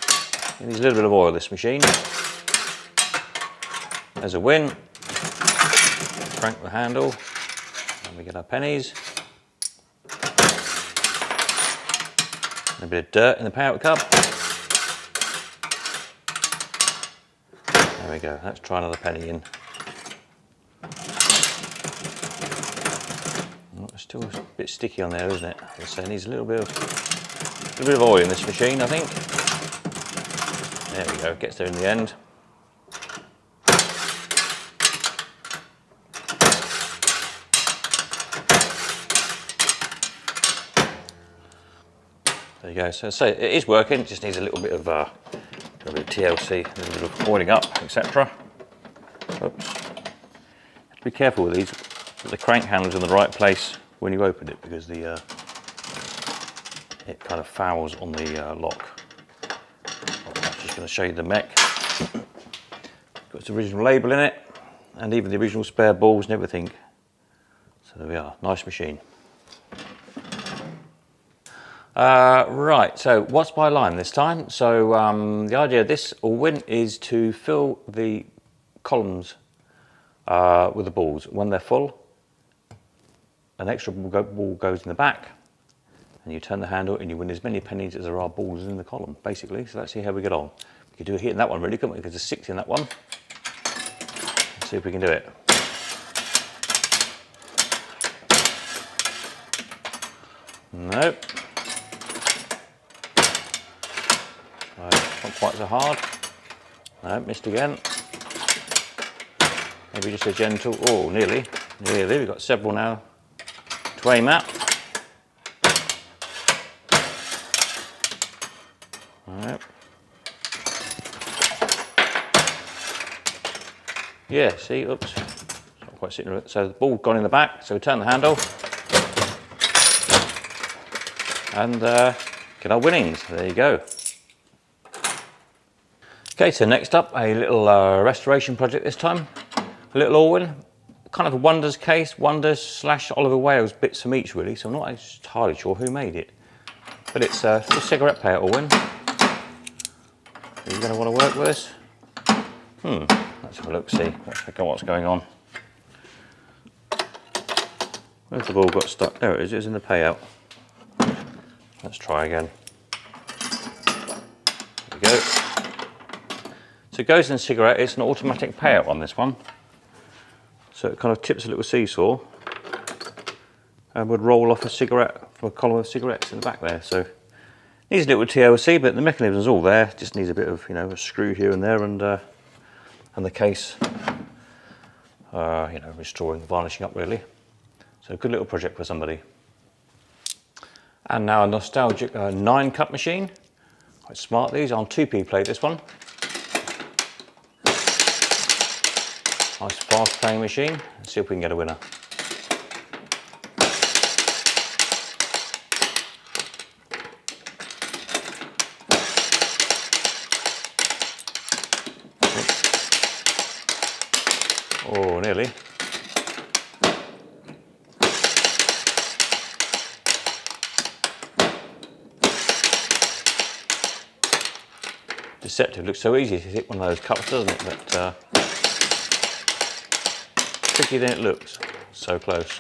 It needs a little bit of oil, this machine. There's a win. Crank the handle. And we get our pennies. And a bit of dirt in the powder cup. There we go. Let's try another penny in. It's still a bit sticky on there, isn't it? So it needs a little bit of oil in this machine, I think. There we go. Gets there in the end. There you go. So it is working. It just needs a little bit of TLC, a little bit of oiling up, etc. Oops. Have to be careful with these. Put the crank handles in the right place when you open it, because the it kind of fouls on the lock. I'm just going to show you the mech. Got its original label in it, and even the original spare balls and everything. So there we are. Nice machine. Right, so what's my line this time? So the idea of this win is to fill the columns with the balls. When they're full, an extra ball goes in the back, and you turn the handle and you win as many pennies as there are balls in the column, basically. So let's see how we get on. We could do a hit in that one really, couldn't we? Because there's 6 in that one. Let's see if we can do it. Nope. Not quite so hard. No, missed again. Maybe just a gentle, oh, nearly. We've got several now to aim at. Right. Yeah, see, oops, not quite sitting with it. So the ball gone in the back, so we turn the handle and get our winnings. There you go. Okay, so next up, a little restoration project this time. A little Orwin, kind of a Wonders case, Wonders / Oliver Wales, bits from each really, so I'm not entirely sure who made it. But it's a little cigarette payer Orwin. Are you going to want to work with this? Let's have a look, see what's going on. Where's the ball got stuck? There it is, it's in the payout. Let's try again. There we go. So it goes in a cigarette, it's an automatic payout on this one. So it kind of tips a little seesaw and would roll off a cigarette from a column of cigarettes in the back there. So needs a little TLC, but the mechanism's all there. Just needs a bit of, a screw here and there, and the case, restoring, varnishing up really. So a good little project for somebody. And now a nostalgic 9-cut machine. Quite smart, these on 2p plate, this one. Nice fast playing machine. Let's see if we can get a winner. Oh, nearly. Deceptive, looks so easy to hit one of those cups, doesn't it? But trickier than it looks. So close.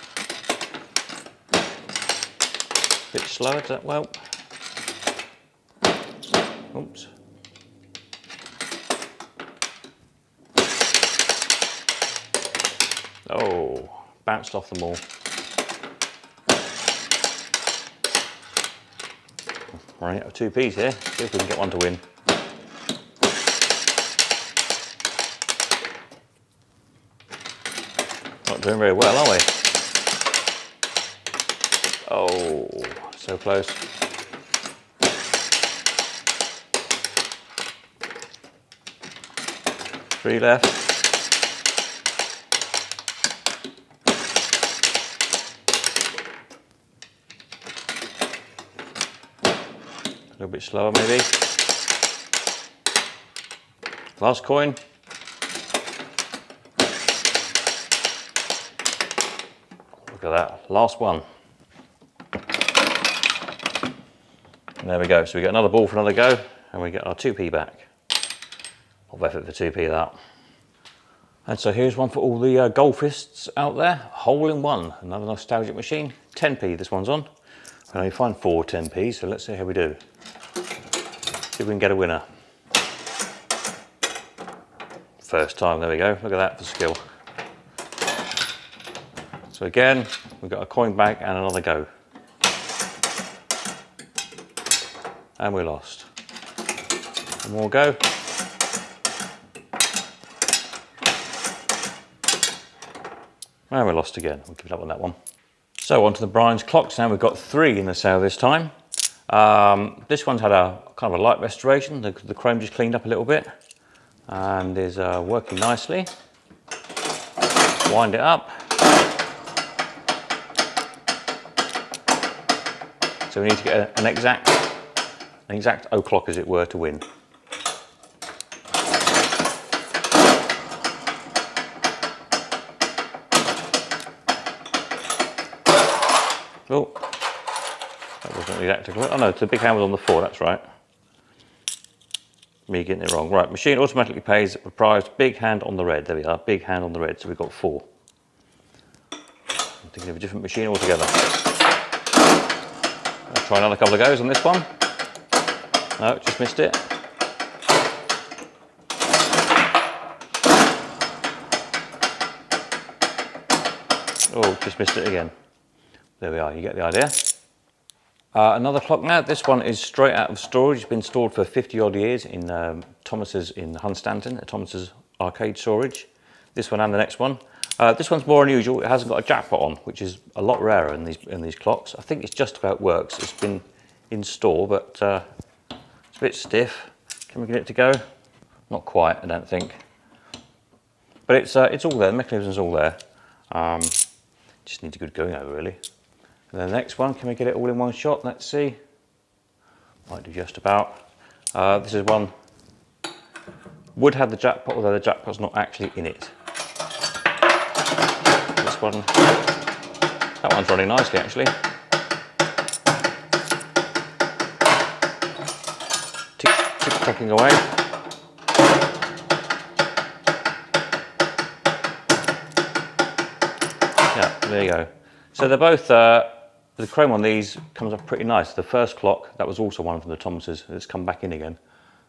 Bit slower, does that? Well. Oops. Oh, bounced off them all. Running out of 2p's here. See if we can get one to win. Not doing very well, are we? Oh, so close. Three left. A little bit slower maybe. Last coin. Look at that, last one. And there we go, so we get another ball for another go, and we get our 2p back. Of effort for 2p that. And so here's one for all the golfists out there, hole in one, another nostalgic machine, 10p this one's on. I only find 4 10p, so let's see how we do. See if we can get a winner. First time, there we go, look at that for skill. So again, we've got a coin back and another go. And we lost. One more go. And we lost again, we'll give it up on that one. So on to the Brian's clocks now, we've got 3 in the sale this time. This one's had a kind of a light restoration, the chrome just cleaned up a little bit and is working nicely. Wind it up. So we need to get an exact o'clock as it were to win. Oh, that wasn't the exact o'clock. Oh no, the big hand was on the 4, that's right. Me getting it wrong. Right, machine automatically pays the prize, big hand on the red. There we are, big hand on the red, so we've got 4. I'm thinking of a different machine altogether. I'll try another couple of goes on this one. No, just missed it. Oh, just missed it again. There we are, you get the idea. Another clock now. This one is straight out of storage. It's been stored for 50 odd years in Thomas's in Hunstanton, at Thomas's arcade storage. This one and the next one. This one's more unusual. It hasn't got a jackpot on, which is a lot rarer in these clocks. I think it's just about works. It's been in store, but it's a bit stiff. Can we get it to go? Not quite, I don't think. But it's all there. The mechanism's all there. Just need a good going over really. And then the next one, can we get it all in one shot? Let's see. Might do just about. This is one, would have the jackpot, although the jackpot's not actually in it. This one, that one's running nicely actually. Tick-tacking away. Yeah, there you go. So they're both, the chrome on these comes up pretty nice. The first clock, that was also one from the Thomases, it's come back in again.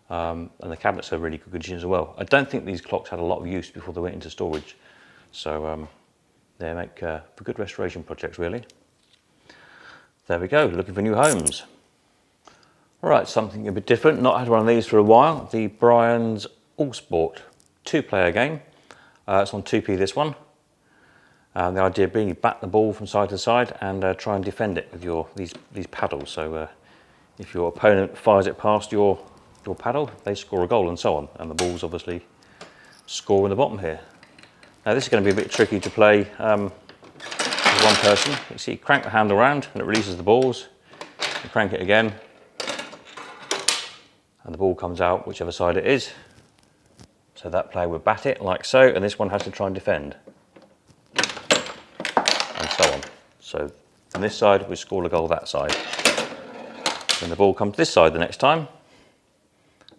And the cabinets are really good condition as well. I don't think these clocks had a lot of use before they went into storage. So they make for good restoration projects really. There we go, looking for new homes. All right, something a bit different, not had one of these for a while. The Brian's All Sport 2-player game. It's on 2p this one. The idea being you bat the ball from side to side and try and defend it with your these paddles. So if your opponent fires it past your paddle, they score a goal and so on. And the balls obviously score in the bottom here. Now this is going to be a bit tricky to play with one person. You see, you crank the handle around and it releases the balls. You crank it again and the ball comes out whichever side it is. So that player would bat it like so, and this one has to try and defend. And so on. So on this side we score a goal that side. Then the ball comes this side the next time,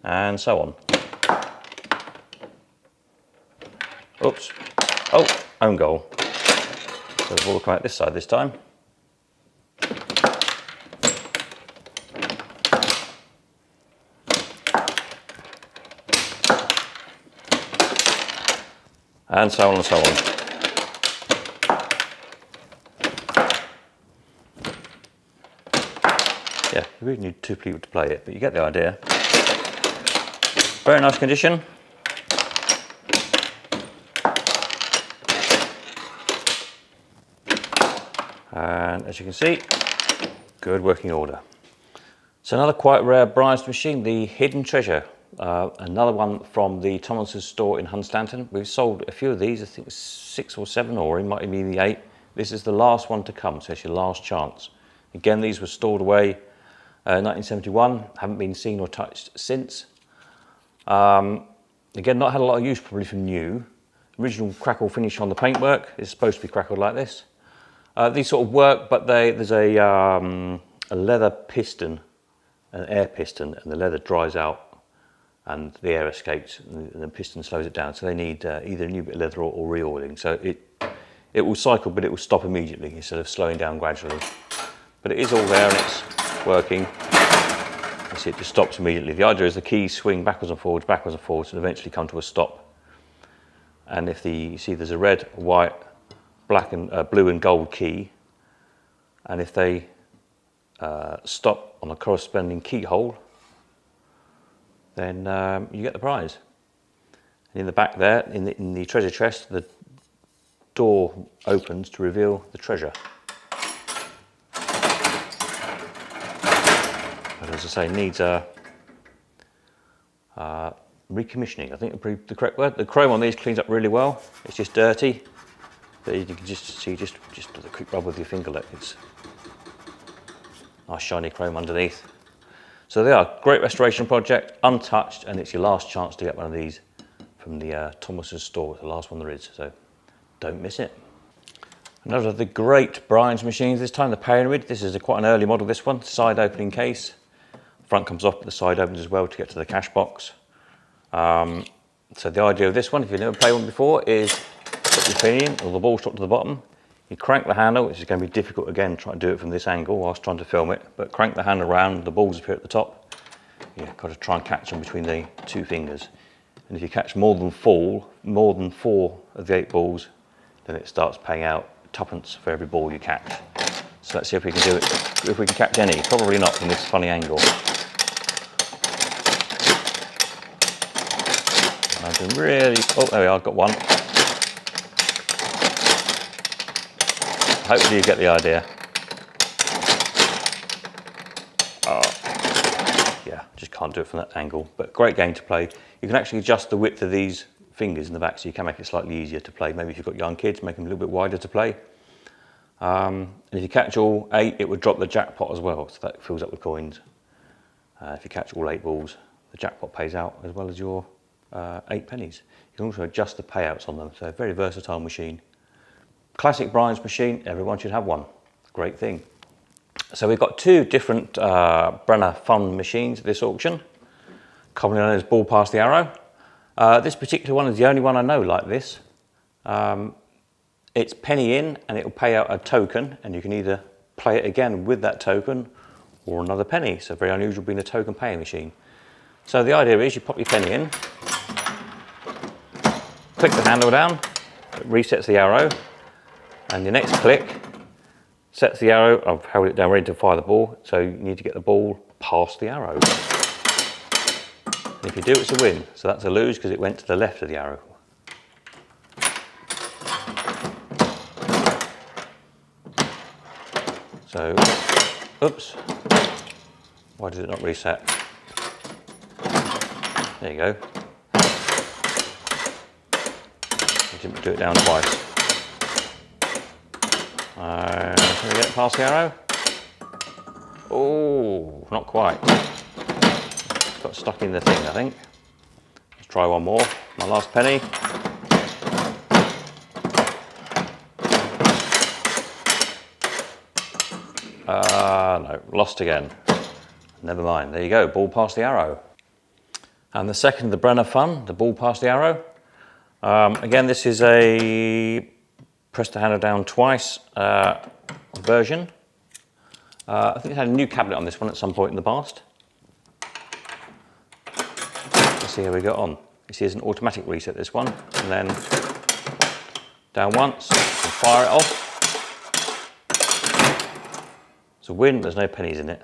and so on. Oops. Oh, own goal. So the ball will come out this side this time. And so on and so on. Yeah, you really need two people to play it, but you get the idea. Very nice condition. And as you can see, good working order. So another quite rare Brian's machine, the Hidden Treasure. Another one from the Thomas's store in Hunstanton. We've sold a few of these, I think 6 or 7, or it might even be the 8. This is the last one to come, so it's your last chance. Again, these were stored away 1971, haven't been seen or touched since. Again, not had a lot of use probably from new. Original crackle finish on the paintwork. It's supposed to be crackled like this. These sort of work, but there's a leather piston, an air piston, and the leather dries out and the air escapes and the piston slows it down. So they need either a new bit of leather or re-oiling. So it will cycle, but it will stop immediately instead of slowing down gradually. But it is all there and it's working. You see, it just stops immediately. The idea is the keys swing backwards and forwards, and eventually come to a stop. And if you see there's a red, white, black and blue and gold key, and if they stop on a corresponding keyhole, then you get the prize. And in the back there, in the treasure chest, the door opens to reveal the treasure. But as I say, needs recommissioning. I think would be the correct word. The chrome on these cleans up really well. It's just dirty, but you can just see, just a quick rub with your finger. Look, it's nice shiny chrome underneath. So they are great restoration project, untouched, and it's your last chance to get one of these from the Thomas's store, the last one there is. So don't miss it. Another of the great Brian's machines, this time the Pyramid. This is quite an early model, this one, side opening case. Front comes off, but the side opens as well to get to the cash box. So the idea of this one, if you've never played one before, is put your pin in, or the ball shot to the bottom. You crank the handle, which is going to be difficult again, try to do it from this angle whilst trying to film it, but crank the handle around, the balls appear at the top. You've got to try and catch them between the 2 fingers. And if you catch more than 4 of the 8 balls, then it starts paying out 2p for every ball you catch. So let's see if we can do it, if we can catch any. Probably not from this funny angle. I've been really, oh there we are, I've got one. Hopefully you get the idea. Oh, yeah, just can't do it from that angle, but great game to play. You can actually adjust the width of these fingers in the back, so you can make it slightly easier to play. Maybe if you've got young kids, make them a little bit wider to play. And if you catch all 8, it would drop the jackpot as well, so that fills up with coins. If you catch all 8 balls, the jackpot pays out as well as your 8 pennies. You can also adjust the payouts on them, so a very versatile machine. Classic Brian's machine, everyone should have one. Great thing. So we've got 2 different Brenner Fun machines at this auction, commonly known as Ball Past the Arrow. This particular one is the only one I know like this. It's penny in and it will pay out a token, and you can either play it again with that token or another penny. So very unusual being a token paying machine. So the idea is you pop your penny in, click the handle down, it resets the arrow, and the next click sets the arrow. I've held it down ready to fire the ball, so you need to get the ball past the arrow. And if you do, it's a win. So that's a lose because it went to the left of the arrow. So, oops, why did it not reset? There you go. You didn't do it down twice. Can we get past the arrow? Oh, not quite. It's got stuck in the thing, I think. Let's try one more. My last penny. No, lost again. Never mind, there you go, ball past the arrow. And the second, the Brenner Fun, the ball past the arrow. Again, this is a press the handle down twice version. I think it had a new cabinet on this one at some point in the past. Let's see how we got on. You see, it's an automatic reset, this one, and then down once and fire it off. It's a win, there's no pennies in it.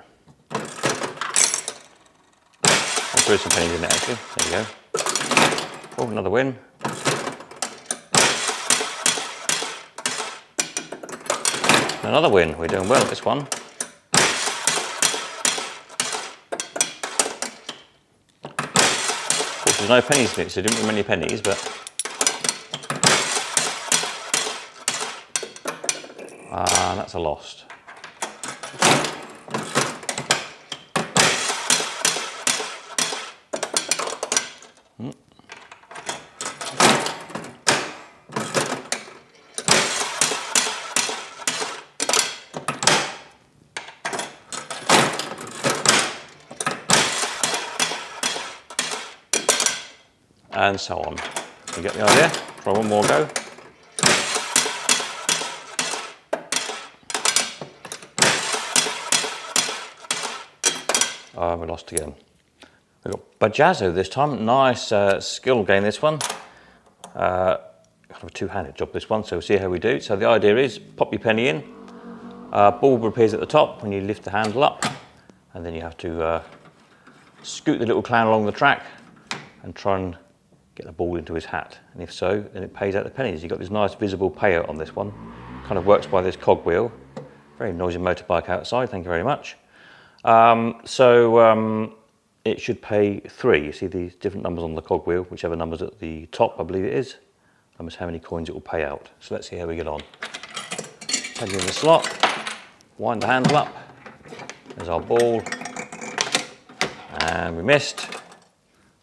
There is some pennies in it actually, there you go. Oh, another win. Another win, we're doing well at this one. Of course, there's no pennies in it, so it didn't win many pennies, but that's a lost. And so on. You get the idea? Try one more go. Oh, we lost again. We've got Bajazzo this time. Nice skill game, this one. Kind of a two-handed job, this one, so we'll see how we do. So the idea is, pop your penny in, ball appears at the top when you lift the handle up, and then you have to scoot the little clown along the track and try and get the ball into his hat, and if so, then it pays out the pennies. You've got this nice visible payout on this one. Kind of works by this cogwheel. Very noisy motorbike outside, thank you very much. It should pay 3. You see these different numbers on the cogwheel, whichever number's at the top, I believe it is. Numbers how many coins it will pay out. So let's see how we get on. Take it in the slot, wind the handle up. There's our ball, and we missed.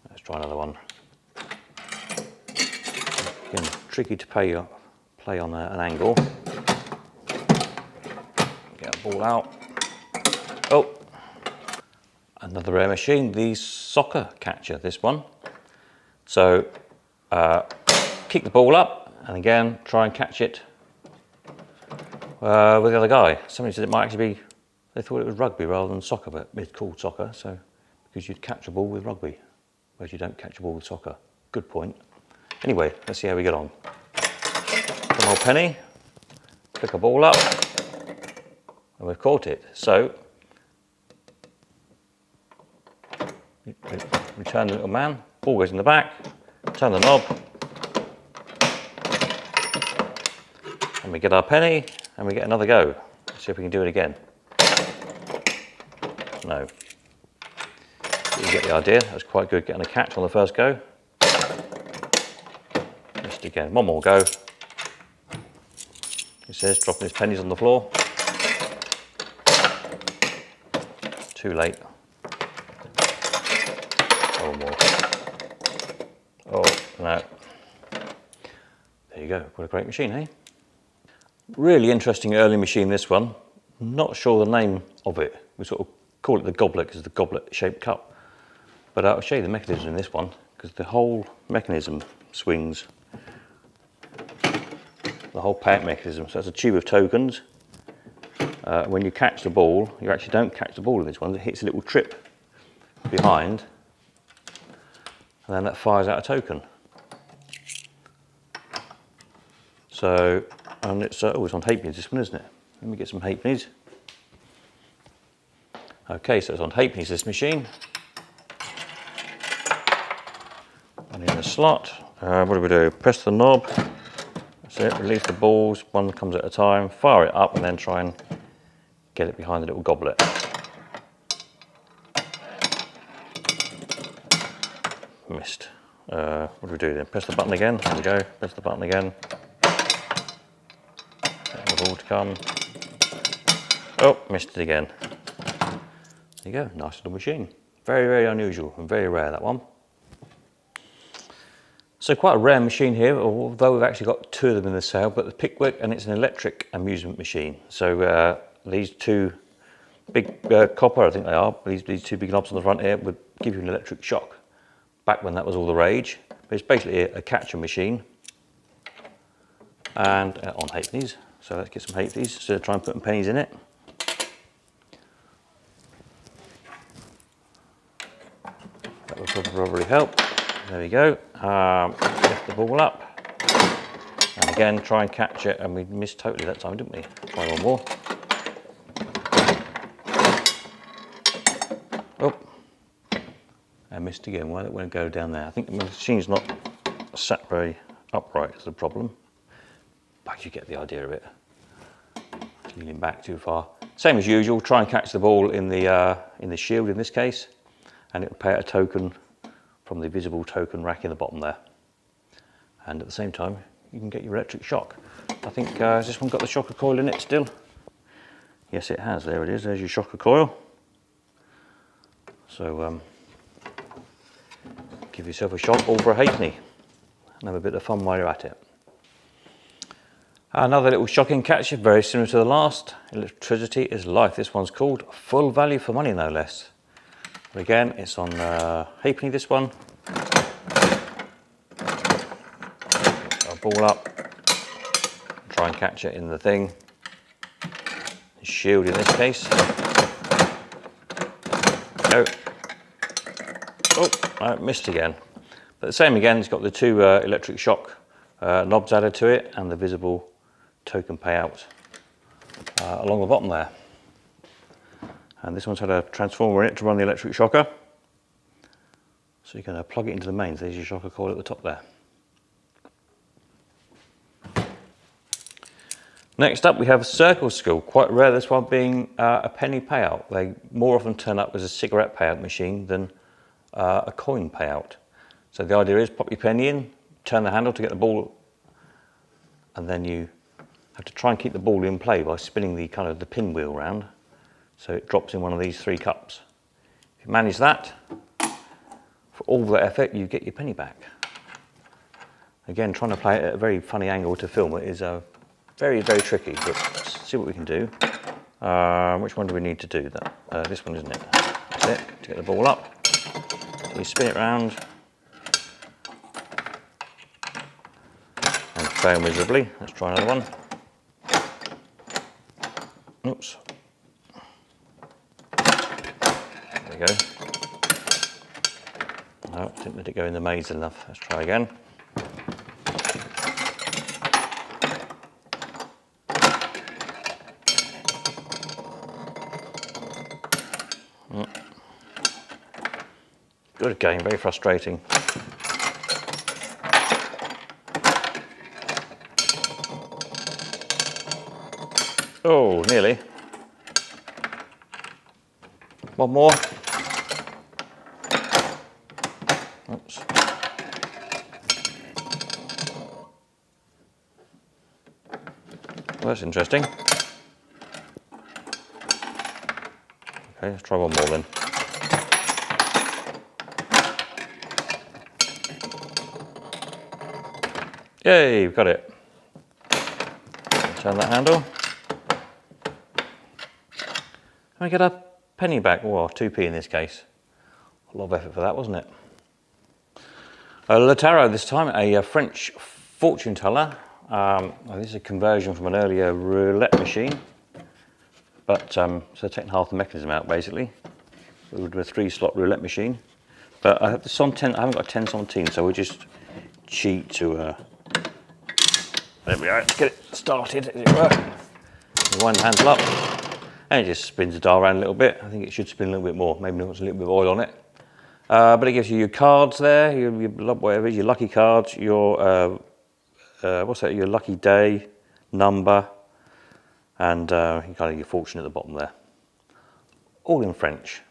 Let's try another one. Again, tricky to play on an angle. Get a ball out. Oh, another rare machine, the soccer catcher, this one. So, kick the ball up, and again, try and catch it with the other guy. Somebody said it might actually be, they thought it was rugby rather than soccer, but it's called soccer, so, because you'd catch a ball with rugby, whereas you don't catch a ball with soccer. Good point. Anyway, let's see how we get on. One more penny, pick a ball up, and we've caught it. So, return the little man, ball goes in the back, turn the knob, and we get our penny, and we get another go. Let's see if we can do it again. No. You get the idea, that was quite good getting a catch on the first go. missed again. One more go. He says, dropping his pennies on the floor. Too late. Oh, more. Oh, no. There you go. What a great machine, eh? Really interesting early machine, this one. Not sure the name of it. We sort of call it the goblet because it's the goblet-shaped cup. But I'll show you the mechanism in this one because the whole mechanism swings. The whole payout mechanism. So it's a tube of tokens. When you catch the ball, you actually don't catch the ball in this one. It hits a little trip behind, and then that fires out a token. So, and it's always on halfpennies, this one, isn't it? Let me get some halfpennies. Okay, so it's on halfpennies, this machine. And in the slot, what do we do? Press the knob. That's it. Release the balls. One comes at a time. Fire it up, and then try and get it behind the little goblet. Missed. What do we do then? Press the button again. There we go. Press the button again. Get the ball to come. Oh, missed it again. There you go. Nice little machine. Very, very unusual and very rare, that one. So quite a rare machine here, although we've actually got two of them in the sale, but the Pickwick, and it's an electric amusement machine. So these two big copper, I think they are, these two big knobs on the front here would give you an electric shock back when that was all the rage. But it's basically a catcher machine and on halfpennies. So let's get some halfpennies, so try and put some pennies in it. That would probably help. There we go. Lift the ball up. And again, try and catch it. And we missed totally that time, didn't we? Try one more. Oh. I missed again. Why don't we go down there? I think the machine's not sat very upright is the problem. But you get the idea of it. Leaning back too far. Same as usual, try and catch the ball in the shield in this case. And it'll pay out a token from the visible token rack in the bottom there. And at the same time, you can get your electric shock. I think, has this one got the shocker coil in it still? Yes, it has. There it is. There's your shocker coil. So, give yourself a shot all for a halfpenny and have a bit of fun while you're at it. Another little shocking catch, very similar to the last. Electricity is life. This one's called Full Value for Money, no less. But again, it's on halfpenny, this one. Get our ball up. Try and catch it in the thing. The shield in this case. Go. Oh, I missed again. But the same again, it's got the two electric shock knobs added to it and the visible token payout along the bottom there. And this one's had a transformer in it to run the electric shocker. So you can plug it into the mains. There's your shocker coil at the top there. Next up we have Circle Skill. Quite rare, this one being a penny payout. They more often turn up as a cigarette payout machine than a coin payout. So the idea is pop your penny in, turn the handle to get the ball, and then you have to try and keep the ball in play by spinning the kind of the pinwheel round. So it drops in one of these three cups. If you manage that, for all that effort, you get your penny back. Again, trying to play it at a very funny angle to film it is very, very tricky, but let's see what we can do. Which one do we need to do? This one, isn't it? That's it, to get the ball up. So you spin it round. And fail miserably. Let's try another one. Oops. There we go. No, didn't let it go in the maze enough. Let's try again. Good game, very frustrating. Oh, nearly. One more. Oops. that's interesting. Okay, let's try one more then. Yay, we've got it. Turn that handle. And we get a penny back, or 2p in this case. A lot of effort for that, wasn't it? Le Tarot this time, a French fortune teller. This is a conversion from an earlier roulette machine. But, so taking half the mechanism out basically. We would do a 3-slot roulette machine. But I have this on 10, I haven't got a 10 centime, so we'll just cheat to there we go, let's get it started, as it were. Wind the handle up, and it just spins the dial around a little bit. I think it should spin a little bit more, maybe there's a little bit of oil on it. But it gives you your cards there, your whatever, your lucky cards, your, what's that, your lucky day, number, and kind of your fortune at the bottom there. All in French.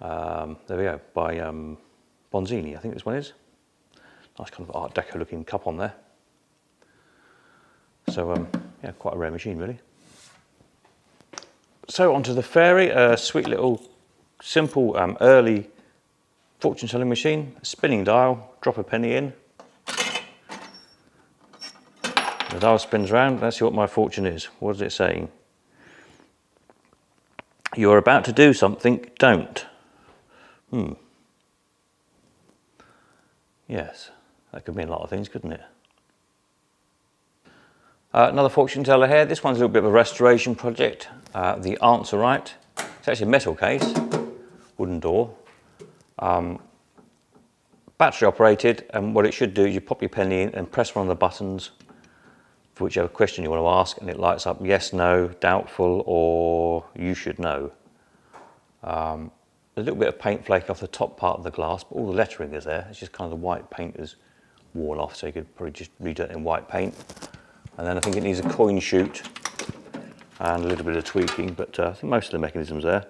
There we go, by Bonzini, I think this one is. Nice kind of Art Deco looking cup on there. So yeah, quite a rare machine really. So onto the fairy, a sweet little simple early fortune telling machine, a spinning dial, drop a penny in. The dial spins round, let's see what my fortune is. What is it saying? You're about to do something, don't. Yes, that could mean a lot of things, couldn't it? Another fortune teller here. This one's a little bit of a restoration project. The Answer Right. It's actually a metal case, wooden door. Battery operated, and what it should do is you pop your penny in and press one of the buttons for whichever question you want to ask, and it lights up yes, no, doubtful, or you should know. There's a little bit of paint flake off the top part of the glass, but all the lettering is there. It's just kind of the white paint is worn off, so you could probably just redo it in white paint. And then I think it needs a coin chute and a little bit of tweaking, but I think most of the mechanism's there.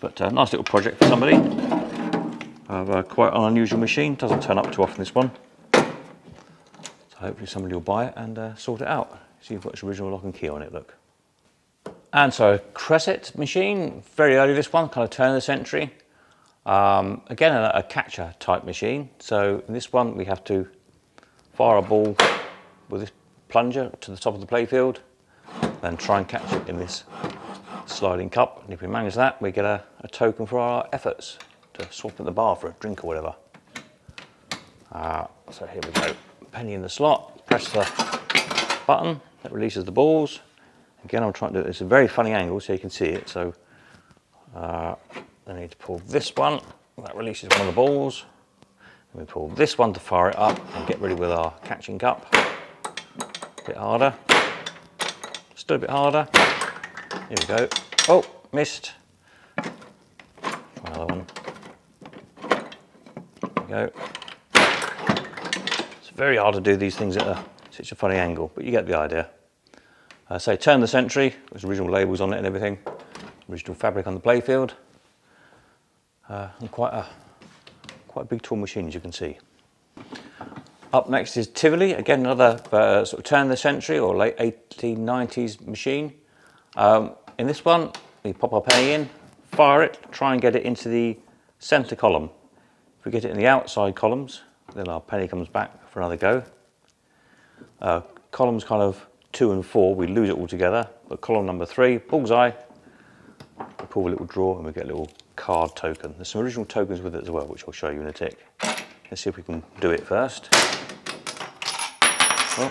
But a nice little project for somebody. Quite an unusual machine, doesn't turn up too often, this one. So hopefully somebody will buy it and sort it out. See, you've got its original lock and key on it, look. And so a Cresset machine, very early this one, kind of turn of the century. Again, a catcher type machine. So in this one we have to fire a ball with this plunger to the top of the playfield, then try and catch it in this sliding cup. And if we manage that, we get a token for our efforts to swap at the bar for a drink or whatever. So here we go, penny in the slot, press the button, that releases the balls. Again, I'm trying to do it, it's a very funny angle so you can see it. So I need to pull this one, that releases one of the balls. And we pull this one to fire it up and get ready with our catching cup. A bit harder, still a bit harder. Here we go. Oh, missed. Try another one. There we go. It's very hard to do these things at such a funny angle, but you get the idea. So turn the century, there's original labels on it and everything. Original fabric on the playfield. And quite a big tall machine, as you can see. Up next is Tivoli, again another sort of turn of the century or late 1890s machine. In this one, we pop our penny in, fire it, try and get it into the centre column. If we get it in the outside columns, then our penny comes back for another go. Columns kind of 2 and 4, we lose it all together, but column number 3, bullseye, we pull a little drawer and we get a little card token. There's some original tokens with it as well, which I'll show you in a tick. Let's see if we can do it first. Well,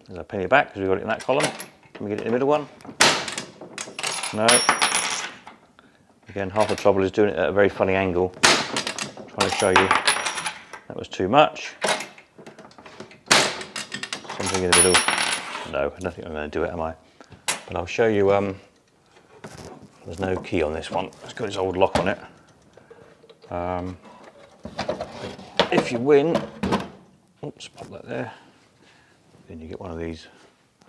there's our penny back because we got it in that column. Can we get it in the middle one? No. Again, half the trouble is doing it at a very funny angle. Trying to show you that was too much. Something in the middle. No, I don't think I'm going to do it, am I? But I'll show you. There's no key on this one. It's got its old lock on it. If you win, oops, pop that there. Then you get one of these.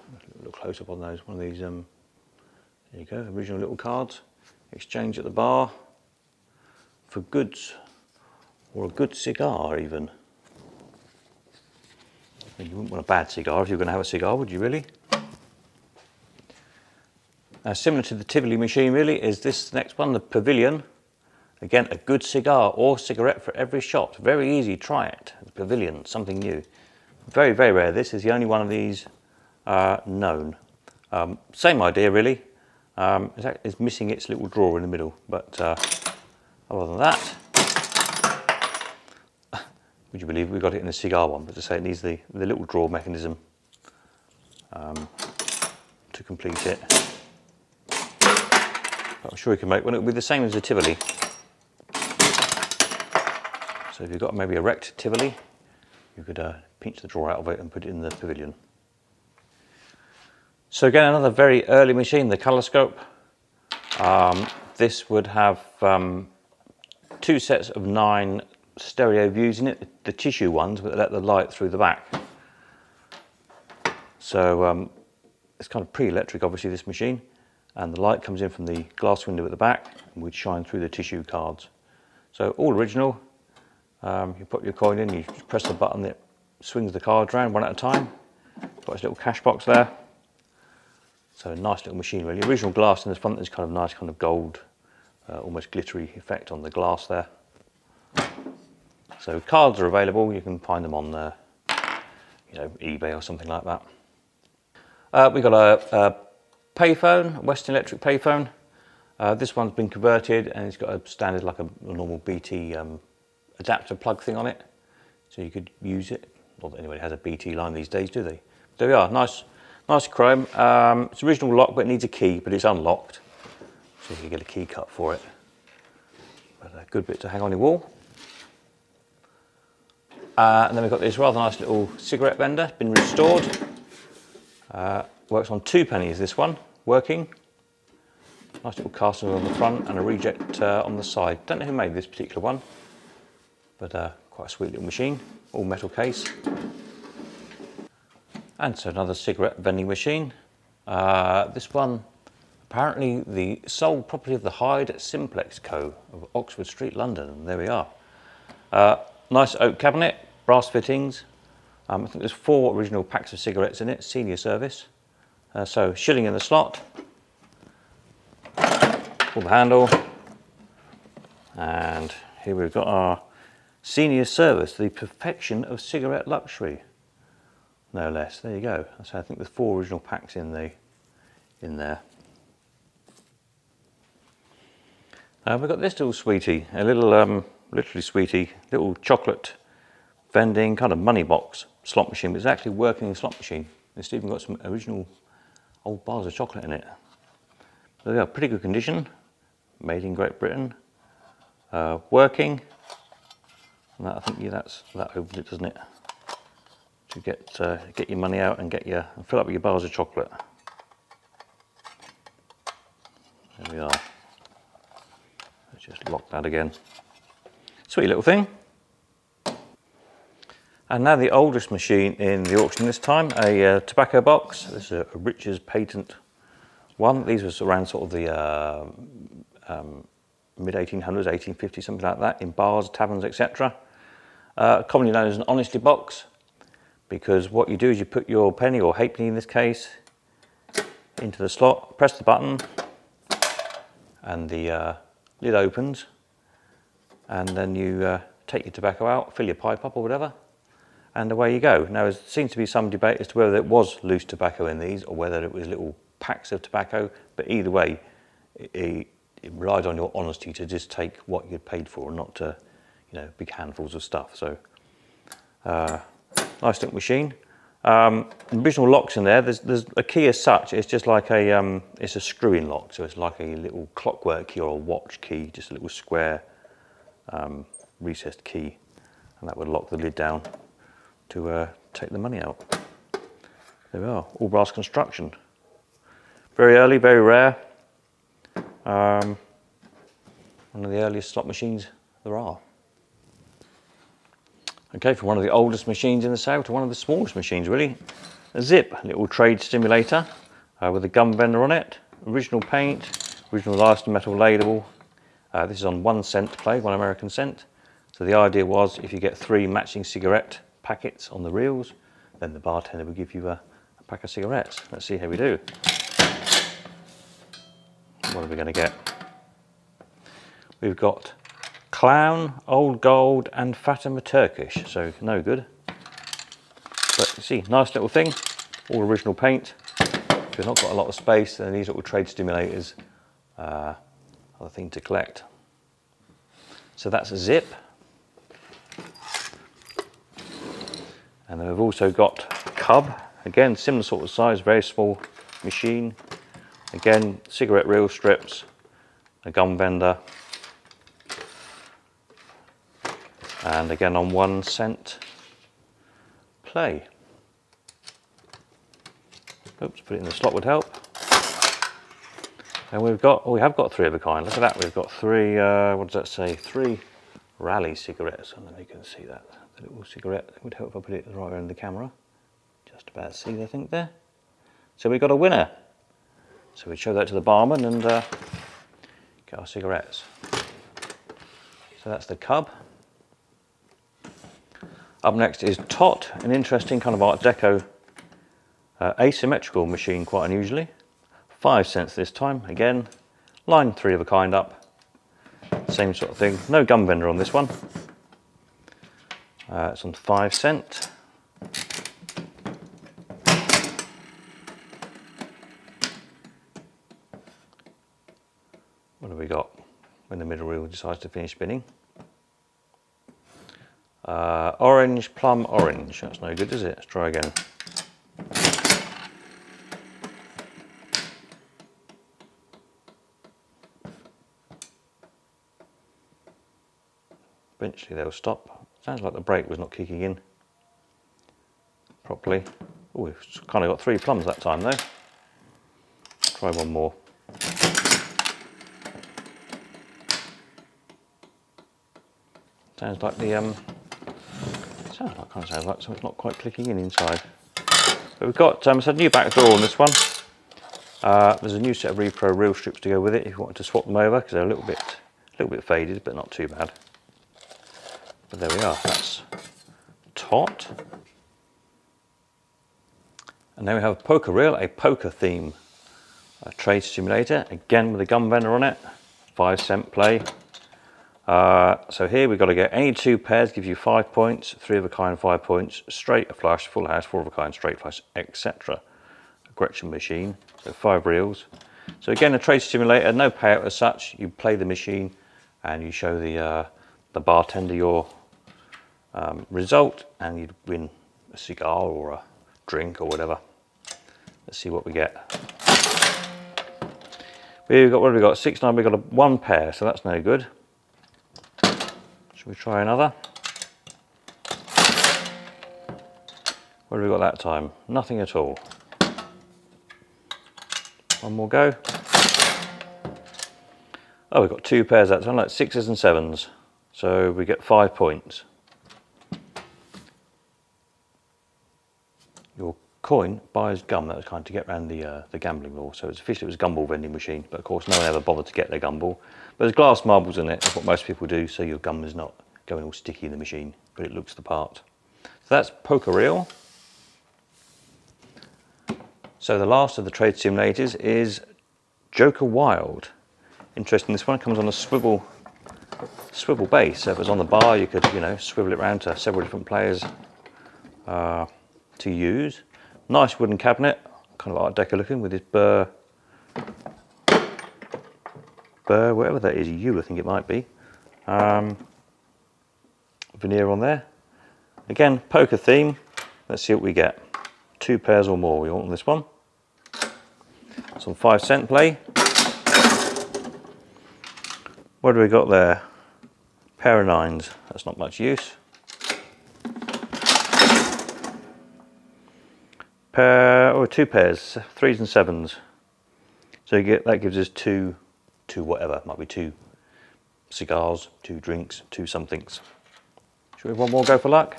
A little close up on those. One of these. There you go. Original little cards. Exchange at the bar for goods or a good cigar even. I mean, you wouldn't want a bad cigar if you were going to have a cigar, would you really? Similar to the Tivoli machine really is this next one, the Pavilion. Again, a good cigar or cigarette for every shot. Very easy, try it. The Pavilion, something new. Very, very rare. This is the only one of these known. Same idea really. It's missing its little drawer in the middle, but other than that, would you believe we got it in the cigar one, but to say it needs the little drawer mechanism to complete it. But I'm sure you can make one. It'll be the same as a Tivoli. So if you've got maybe a wrecked Tivoli, you could pinch the drawer out of it and put it in the Pavilion. So again, another very early machine, the colour scope. This would have 2 sets of 9 stereo views in it, the tissue ones, but they let the light through the back. So it's kind of pre-electric, obviously, this machine, and the light comes in from the glass window at the back and would shine through the tissue cards. So all original. You put your coin in, you press the button that swings the cards around one at a time. Got this little cash box there. So a nice little machine really. Original glass in the front, there's kind of nice kind of gold, almost glittery effect on the glass there. So cards are available, you can find them on eBay or something like that. We've got a payphone, Western Electric payphone. This one's been converted and it's got a standard like a normal BT adapter plug thing on it, so you could use it. Not that anybody has a BT line these days, do they? There we are, nice chrome. It's original lock, but it needs a key, but it's unlocked, so you can get a key cut for it. But a good bit to hang on your wall. And then we've got this rather nice little cigarette vendor, been restored. Works on 2 pennies, this one, working. Nice little caster on the front and a reject on the side. Don't know who made this particular one, but quite a sweet little machine, all metal case. And so another cigarette vending machine. This one, apparently the sole property of the Hyde Simplex Co. of Oxford Street, London. And there we are. Nice oak cabinet, brass fittings. I think there's 4 original packs of cigarettes in it, senior service. So shilling in the slot. Pull the handle. And here we've got our senior service, the perfection of cigarette luxury. No less. There you go. So I think there's 4 original packs in there. We've got this little sweetie, a little, literally sweetie, little chocolate vending kind of money box slot machine. But it's actually working slot machine. It's even got some original old bars of chocolate in it. There we go. Pretty good condition. Made in Great Britain. Working. And that, I think that opens it, doesn't it? To get your money out and fill up with your bars of chocolate. There we are. Let's just lock that again. Sweet little thing. And now the oldest machine in the auction this time, a tobacco box. This is a Rich's patent one. These was around sort of the mid-1800s, 1850, something like that, in bars, taverns, etc. Commonly known as an honesty box, because what you do is you put your penny, or halfpenny in this case, into the slot, press the button, and the lid opens, and then you take your tobacco out, fill your pipe up or whatever, and away you go. Now, there seems to be some debate as to whether it was loose tobacco in these or whether it was little packs of tobacco, but either way, it relied on your honesty to just take what you'd paid for and not to, big handfuls of stuff. So, nice little machine. Original locks in there. There's a key as such. It's just like it's a screw-in lock. So it's like a little clockwork key or a watch key, just a little square recessed key, and that would lock the lid down to take the money out. There we are. All brass construction. Very early, very rare. One of the earliest slot machines there are. Okay, from one of the oldest machines in the sale to one of the smallest machines, really. A Zip, little trade stimulator with a gum vendor on it. Original paint, original last metal label. This is on 1 cent play, 1 American cent. So the idea was if you get 3 matching cigarette packets on the reels, then the bartender will give you a pack of cigarettes. Let's see how we do. What are we going to get? We've got Clown, Old Gold and Fatima Turkish, so no good. But you see, nice little thing, all original paint. If you've not got a lot of space, then these little trade stimulators are the thing to collect. So that's a zip. And then we've also got a cub, again similar sort of size, very small machine. Again, cigarette reel strips, a gum vendor, and again on 1 cent play. Oops, put it in the slot would help. And we have got 3 of a kind. Look at that, we've got 3, what does that say? 3 Rally cigarettes. I don't know if you can see that. The little cigarette, it would help if I put it right around the camera. Just about see, I think, there. So we got a winner. So we show that to the barman and get our cigarettes. So that's the cub. Up next is Tot, an interesting kind of Art Deco asymmetrical machine, quite unusually. 5 cents this time. Again, line 3 of a kind up. Same sort of thing. No gum vendor on this one. It's on 5 cent. What have we got when the middle reel decides to finish spinning? Orange, plum, orange. That's no good, is it? Let's try again. Eventually they'll stop. Sounds like the brake was not kicking in properly. Oh, we've kind of got 3 plums that time though. Try one more. Sounds like the sounds like something's not quite clicking in inside. But we've got it's a new back door on this one. There's a new set of Repro reel strips to go with it if you wanted to swap them over, because they're a little bit faded, but not too bad. But there we are. That's Tot. And then we have a poker reel, a poker theme trade stimulator, again with a gum vendor on it. 5 cent play. So here we've got to get any 2 pairs, give you 5 points, 3 of a kind 5 points, straight, a flush, full house, 4 of a kind, straight flush, etc. A Gretchen machine, so 5 reels. So again, a trade stimulator, no payout as such. You play the machine and you show the bartender your result, and you'd win a cigar or a drink or whatever. Let's see what we get. We've got, what have we got? 6, 9, we've got 1 pair, so that's no good. Should we try another? What have we got that time? Nothing at all. One more go. Oh, we've got 2 pairs that time, like 6s and 7s. So we get 5 points. Your coin buys gum. That was kind of to get around the gambling law. So it's officially it was a gumball vending machine, but of course no one ever bothered to get their gumball. But there's glass marbles in it. That's what most people do, so your gum is not going all sticky in the machine, but it looks the part. So that's poker reel. So the last of the trade simulators is Joker Wild. Interesting, this one comes on a swivel base. So if it's on the bar, you could, swivel it around to several different players to use. Nice wooden cabinet, kind of Art Deco looking, with this burr, whatever that is, I think it might be. Veneer on there. Again, poker theme. Let's see what we get. 2 pairs or more we want on this one. Some 5 cent play. What do we got there? Pair of 9s. That's not much use. Pair or 2 pairs, 3s and 7s. So that gives us two whatever. It might be 2 cigars, 2 drinks, 2 somethings. Should we have one more go for luck?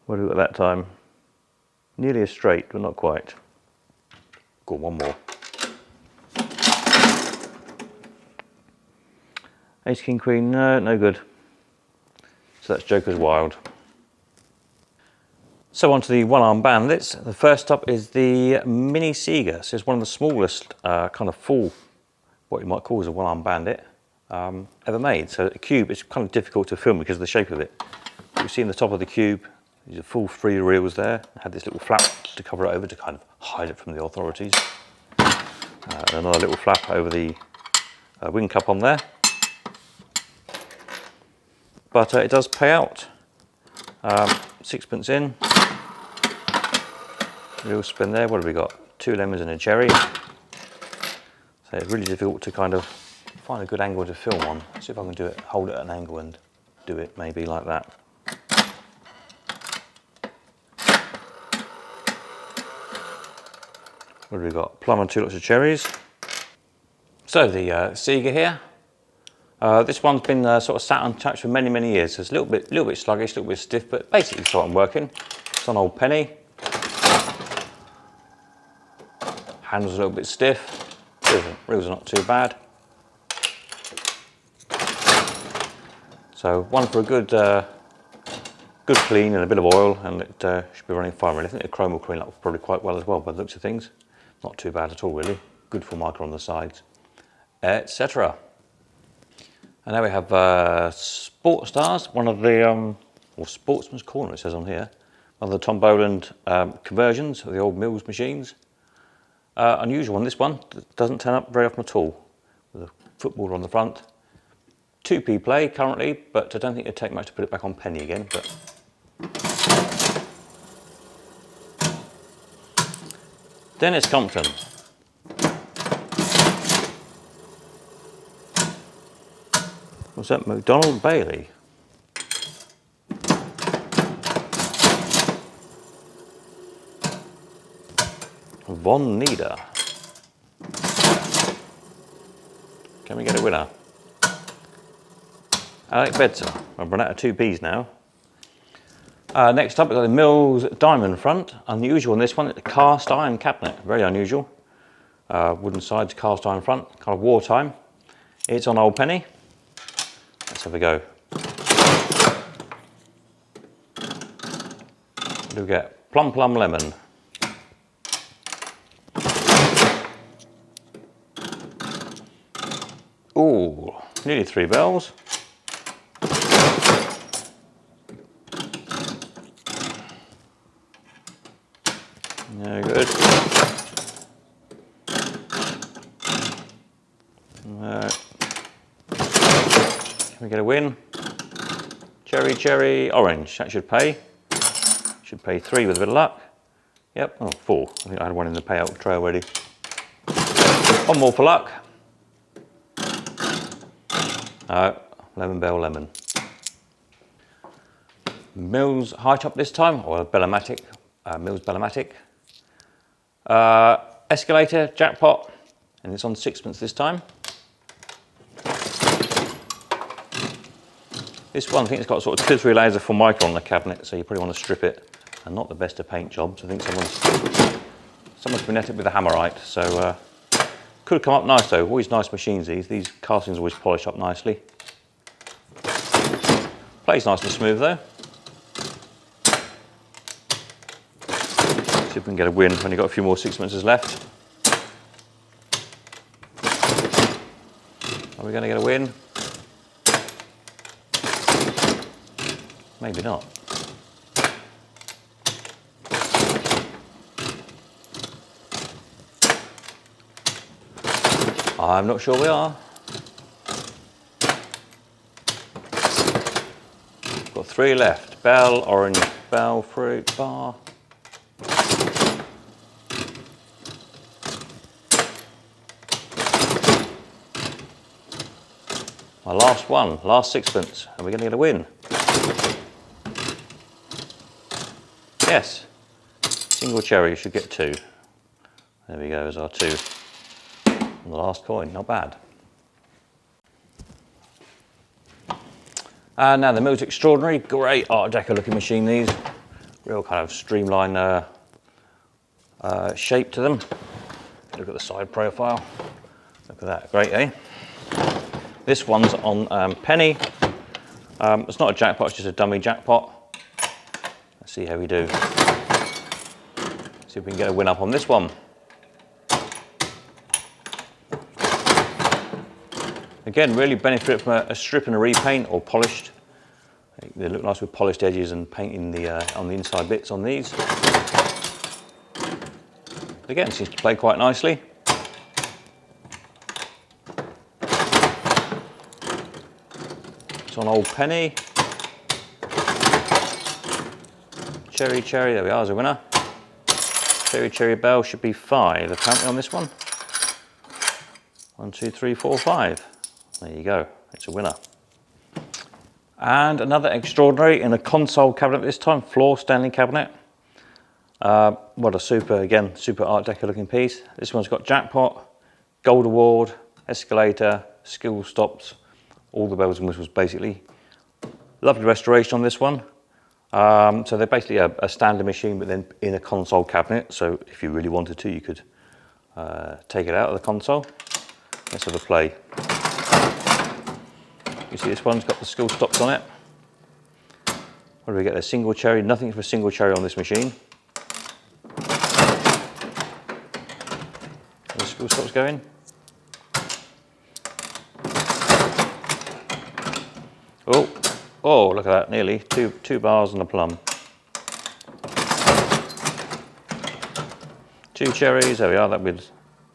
What do we got that time? Nearly a straight, but not quite. Go on, one more. Ace, King, Queen, no good. So that's Joker's Wild. So on to the one-arm bandits. The first up is the Mini Sega. So it's one of the smallest kind of full, what you might call as a one-arm bandit ever made. So a cube, it's kind of difficult to film because of the shape of it. You see in the top of the cube, these are full 3 reels there. It had this little flap to cover it over to kind of hide it from the authorities. Another little flap over the wing cup on there. But it does pay out. 6pence in. Little spin there. What have we got? 2 lemons and a cherry. So it's really difficult to kind of find a good angle to film on. See if I can do it, hold it at an angle and do it maybe like that. What have we got? Plum and 2 lots of cherries. So the Sega here. This one's been sort of sat untouched for many, many years. So it's a little bit sluggish, a little bit stiff, but basically it's what I'm working. It's an old penny. Handle's a little bit stiff. Reels are not too bad. So one for a good clean and a bit of oil, and it should be running fine really. I think the chrome will clean up probably quite well as well by the looks of things. Not too bad at all really. Good full marker on the sides, etc. And now we have Sport Stars, one of the, or Sportsman's Corner it says on here, one of the Tom Boland conversions of the old Mills machines. Unusual one, this one doesn't turn up very often at all, with a footballer on the front. 2p play currently, but I don't think it'd take much to put it back on penny again. But Dennis Compton. What's that? McDonald Bailey. Von Nieder. Can we get a winner? Alec Bedser. I've run out of 2Ps now. Next up, we've got the Mills Diamond front. Unusual on this one, it's a cast iron cabinet. Very unusual. Wooden sides, cast iron front, kind of wartime. It's on old penny. Let's have a go. What do we get? Plum Plum Lemon. Ooh, nearly 3 bells. No good. No. Can we get a win? Cherry, cherry, orange. That should pay. Should pay 3 with a bit of luck. Yep, oh, 4. I think I had one in the payout tray already. One more for luck. No, lemon bell lemon. Mills high top this time, or Bell-O-Matic, Mills Bell-O-Matic. Escalator, jackpot, and it's on 6pence this time. This one, I think it's got sort of 2 or 3 layers of Formica on the cabinet, so you probably want to strip it, and not the best of paint jobs. I think someone's been at it with a Hammerite, so could have come up nice though. Always nice machines these castings always polish up nicely. Plays nice and smooth though. See if we can get a win when you've got a few more 6pences left. Are we going to get a win? Maybe not. I'm not sure we are. Got 3 left. Bell, orange, bell, fruit, bar. My last one, last 6pence. Are we going to get a win? Yes. Single cherry, should get 2. There we go, there's our 2. On the last coin, not bad. And now the Mills Extraordinary, great Art Deco looking machine these. Real kind of streamlined shape to them. Look at the side profile. Look at that, great, eh? This one's on penny. It's not a jackpot, it's just a dummy jackpot. Let's see how we do. See if we can get a win up on this one. Again, really benefit from a strip and a repaint or polished. They look nice with polished edges and painting on the inside bits on these. Again, seems to play quite nicely. It's on Old Penny. Cherry, cherry, there we are, as a winner. Cherry, cherry bell should be 5 apparently on this one. 1, 2, 3, 4, 5. There you go, it's a winner. And another extraordinary in a console cabinet this time, floor standing cabinet. What a super Art Deco looking piece. This one's got jackpot, gold award, escalator, skill stops, all the bells and whistles basically. Lovely restoration on this one. So they're basically a standard machine but then in a console cabinet, so if you really wanted to you could take it out of the console. Let's have a play. You see this one's got the skill stops on it. What do we get there? Single cherry, nothing for a single cherry on this machine. The skill stops going. Oh, look at that, nearly. Two bars and a plum. 2 cherries, there we are, that with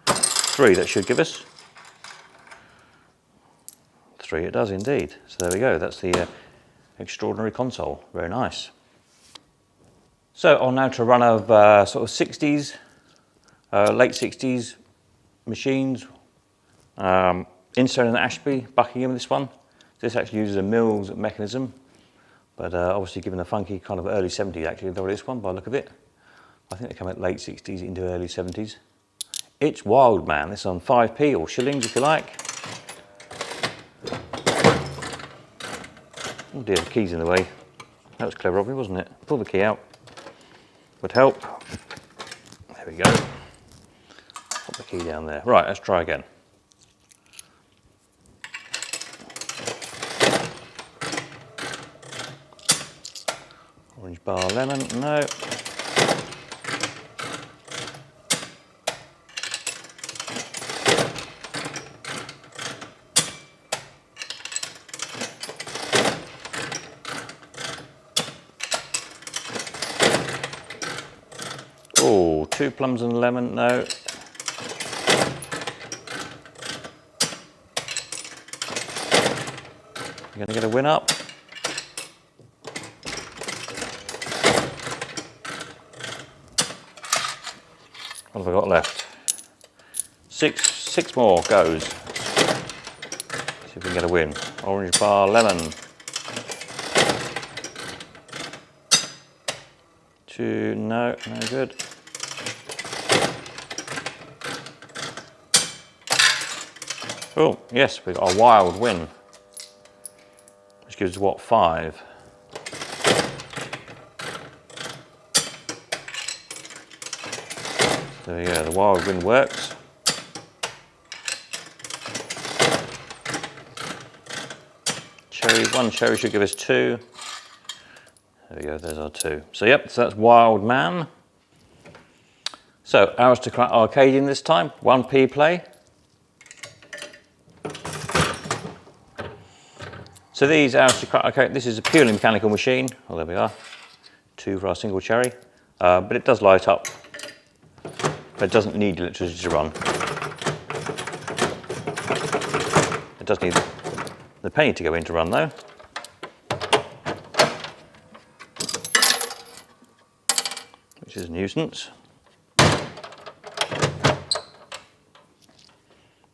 3 that should give us. 3 it does indeed. So there we go, that's the extraordinary console, very nice. So on now to a run of sort of 60s, late 60s machines. Instone and Ashby, Buckingham this one. This actually uses a Mills mechanism, but obviously given the funky kind of early 70s actually, though this one by the look of it. I think they come at late 60s into early 70s. It's wild, man. This is on 5p or shillings if you like. Oh dear, the key's in the way. That was clever of me, wasn't it? Pull the key out. Would help. There we go. Put the key down there. Right, let's try again. Orange bar lemon, no. Oh, 2 plums and lemon, no. You're gonna get a win up. What have I got left? Six more goes. See if we can get a win. Orange bar lemon. 2, no good. Oh, yes, we got a wild win. Which gives us what, 5? There we go, the wild win works. Cherry, 1 cherry should give us 2. There we go, there's our 2. So yep, so that's Wild Man. So Aristocrat Arcadian this time, 1p play. So these Aristocrat Arcadian, this is a purely mechanical machine. Oh, there we are. 2 for our single cherry. But it does light up. But it doesn't need electricity to run. It does need the penny to go in to run though. Which is a nuisance.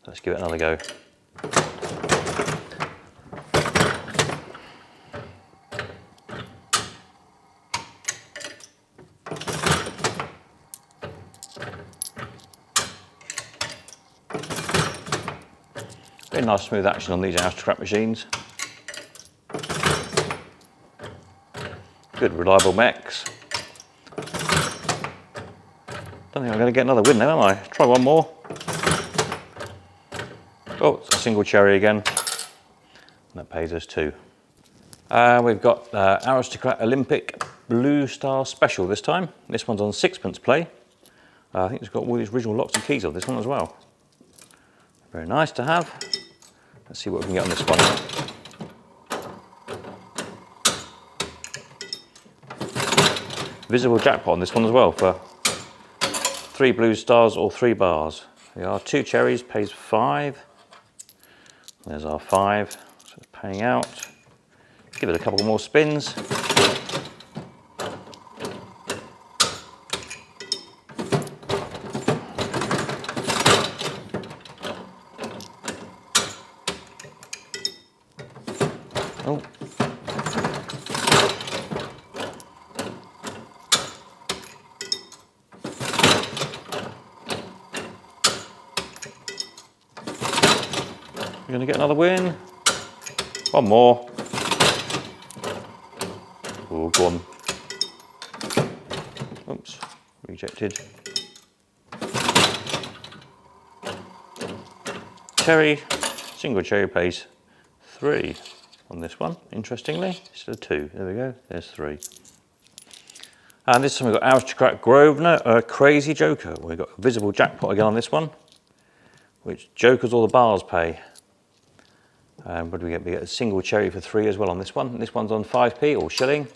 Let's give it another go. Very nice smooth action on these Aristocrat machines. Good reliable mechs. Don't think I'm going to get another win now, am I? Try one more. Oh, it's a single cherry again. And that pays us 2. We've got Aristocrat Olympic Blue Star Special this time. This one's on sixpence play. I think it's got all these original locks and keys of this one as well. Very nice to have. Let's see what we can get on this one. Visible jackpot on this one as well for 3 blue stars or 3 bars. There are 2 cherries, pays 5. There's our 5, so it's paying out. Give it a couple more spins. Oh. We're going to get another win. One more. Oh, go on. Oops, rejected. Cherry, single cherry pays 3 on this one, interestingly. Instead of 2, there we go, there's 3. And this time we've got Aristocrat Grosvenor, Crazy Joker. We've got a visible jackpot again on this one, which jokers or the bars pay. And what do we get? We get a single cherry for 3 as well on this one. This one's on 5p or shilling.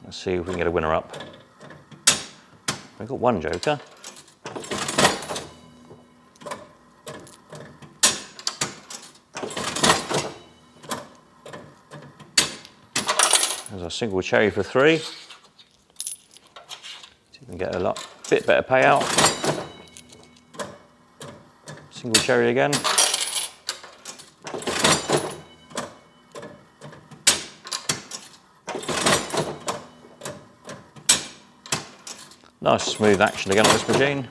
Let's see if we can get a winner up. We've got 1 joker. There's a single cherry for 3. See if we can get a bit better payout. Single cherry again. Nice smooth action again on this machine.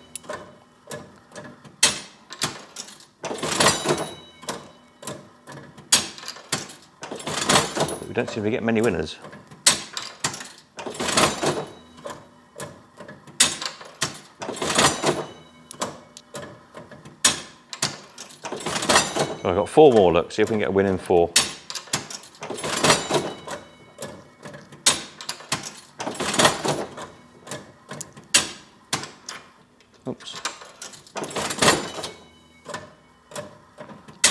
But we don't seem to get many winners. So I've got 4 more, look, see if we can get a win in 4. Oops.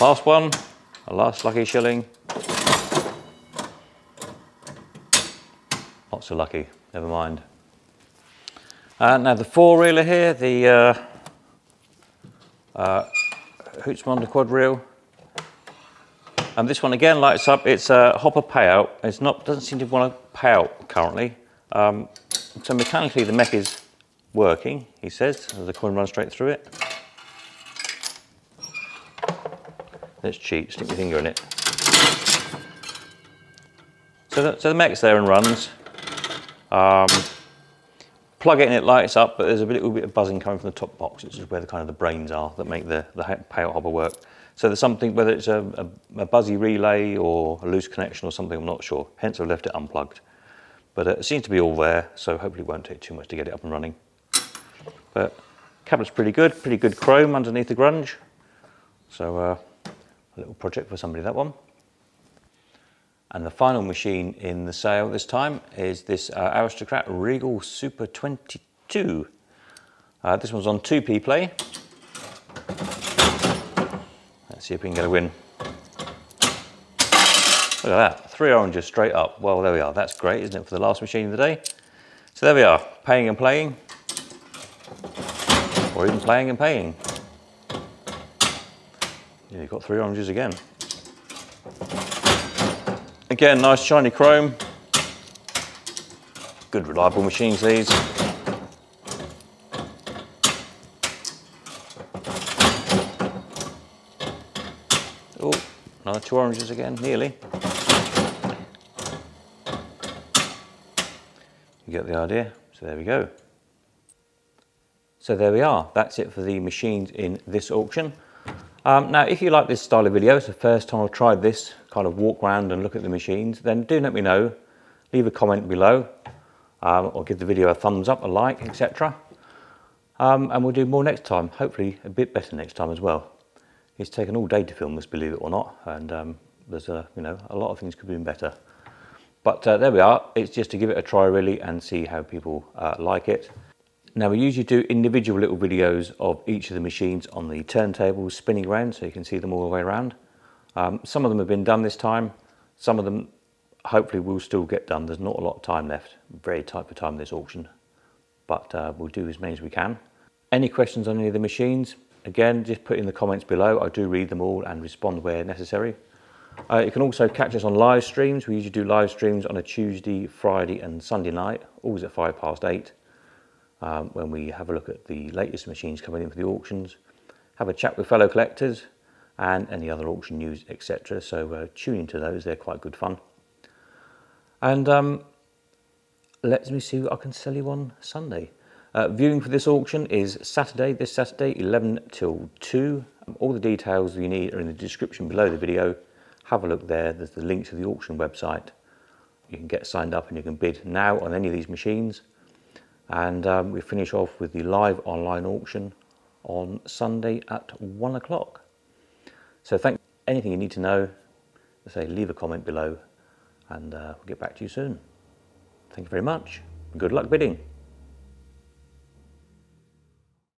Last one, a last lucky shilling. Not so lucky, never mind. Now the 4-reeler here, the Hootsmonder quad reel. And this one again lights up. It's a hopper payout. It's not, doesn't seem to want to pay out currently. So mechanically the mech is working, he says. The coin runs straight through it. Let's cheat, stick your finger in it. So the mech's there and runs. Plug it in, it lights up, but there's a little bit of buzzing coming from the top box, which is where the kind of the brains are that make the payout hopper work. So there's something, whether it's a buzzy relay or a loose connection or something, I'm not sure. Hence I've left it unplugged. But it seems to be all there, so hopefully it won't take too much to get it up and running. But cabinet's pretty good chrome underneath the grunge. So a little project for somebody, that one. And the final machine in the sale this time is this Aristocrat Regal Super 22. This one's on 2p play. Let's see if we can get a win. Look at that, 3 oranges straight up. Well, there we are. That's great, isn't it, for the last machine of the day? So there we are, paying and playing. Or even playing and paying. Yeah, you've got 3 oranges again. Again, nice shiny chrome. Good reliable machines, these. Oh, another 2 oranges again, nearly. You get the idea, so there we go. So there we are, that's it for the machines in this auction. Now, if you like this style of video, it's the first time I've tried this, kind of walk around and look at the machines, then do let me know. Leave a comment below, or give the video a thumbs up, a like, etc. And we'll do more next time, hopefully a bit better next time as well. It's taken all day to film this, believe it or not, and there's a lot of things could have been better. But there we are. It's just to give it a try really and see how people like it. Now we usually do individual little videos of each of the machines on the turntables spinning around, so you can see them all the way around. Some of them have been done this time. Some of them hopefully will still get done. There's not a lot of time left. Very tight for time this auction, but we'll do as many as we can. Any questions on any of the machines, again, just put in the comments below. I do read them all and respond where necessary. You can also catch us on live streams. We usually do live streams on a Tuesday, Friday and Sunday night, always at 8:05, when we have a look at the latest machines coming in for the auctions, have a chat with fellow collectors and any other auction news, etc. So tune into those, they're quite good fun. And let me see what I can sell you on Sunday. Viewing for this auction is this Saturday, 11 till 2. All the details you need are in the description below the video. Have a look there. There's the link to the auction website. You can get signed up and you can bid now on any of these machines. And we finish off with the live online auction on Sunday at 1 o'clock. So anything you need to know, leave a comment below and we'll get back to you soon. Thank you very much. Good luck bidding.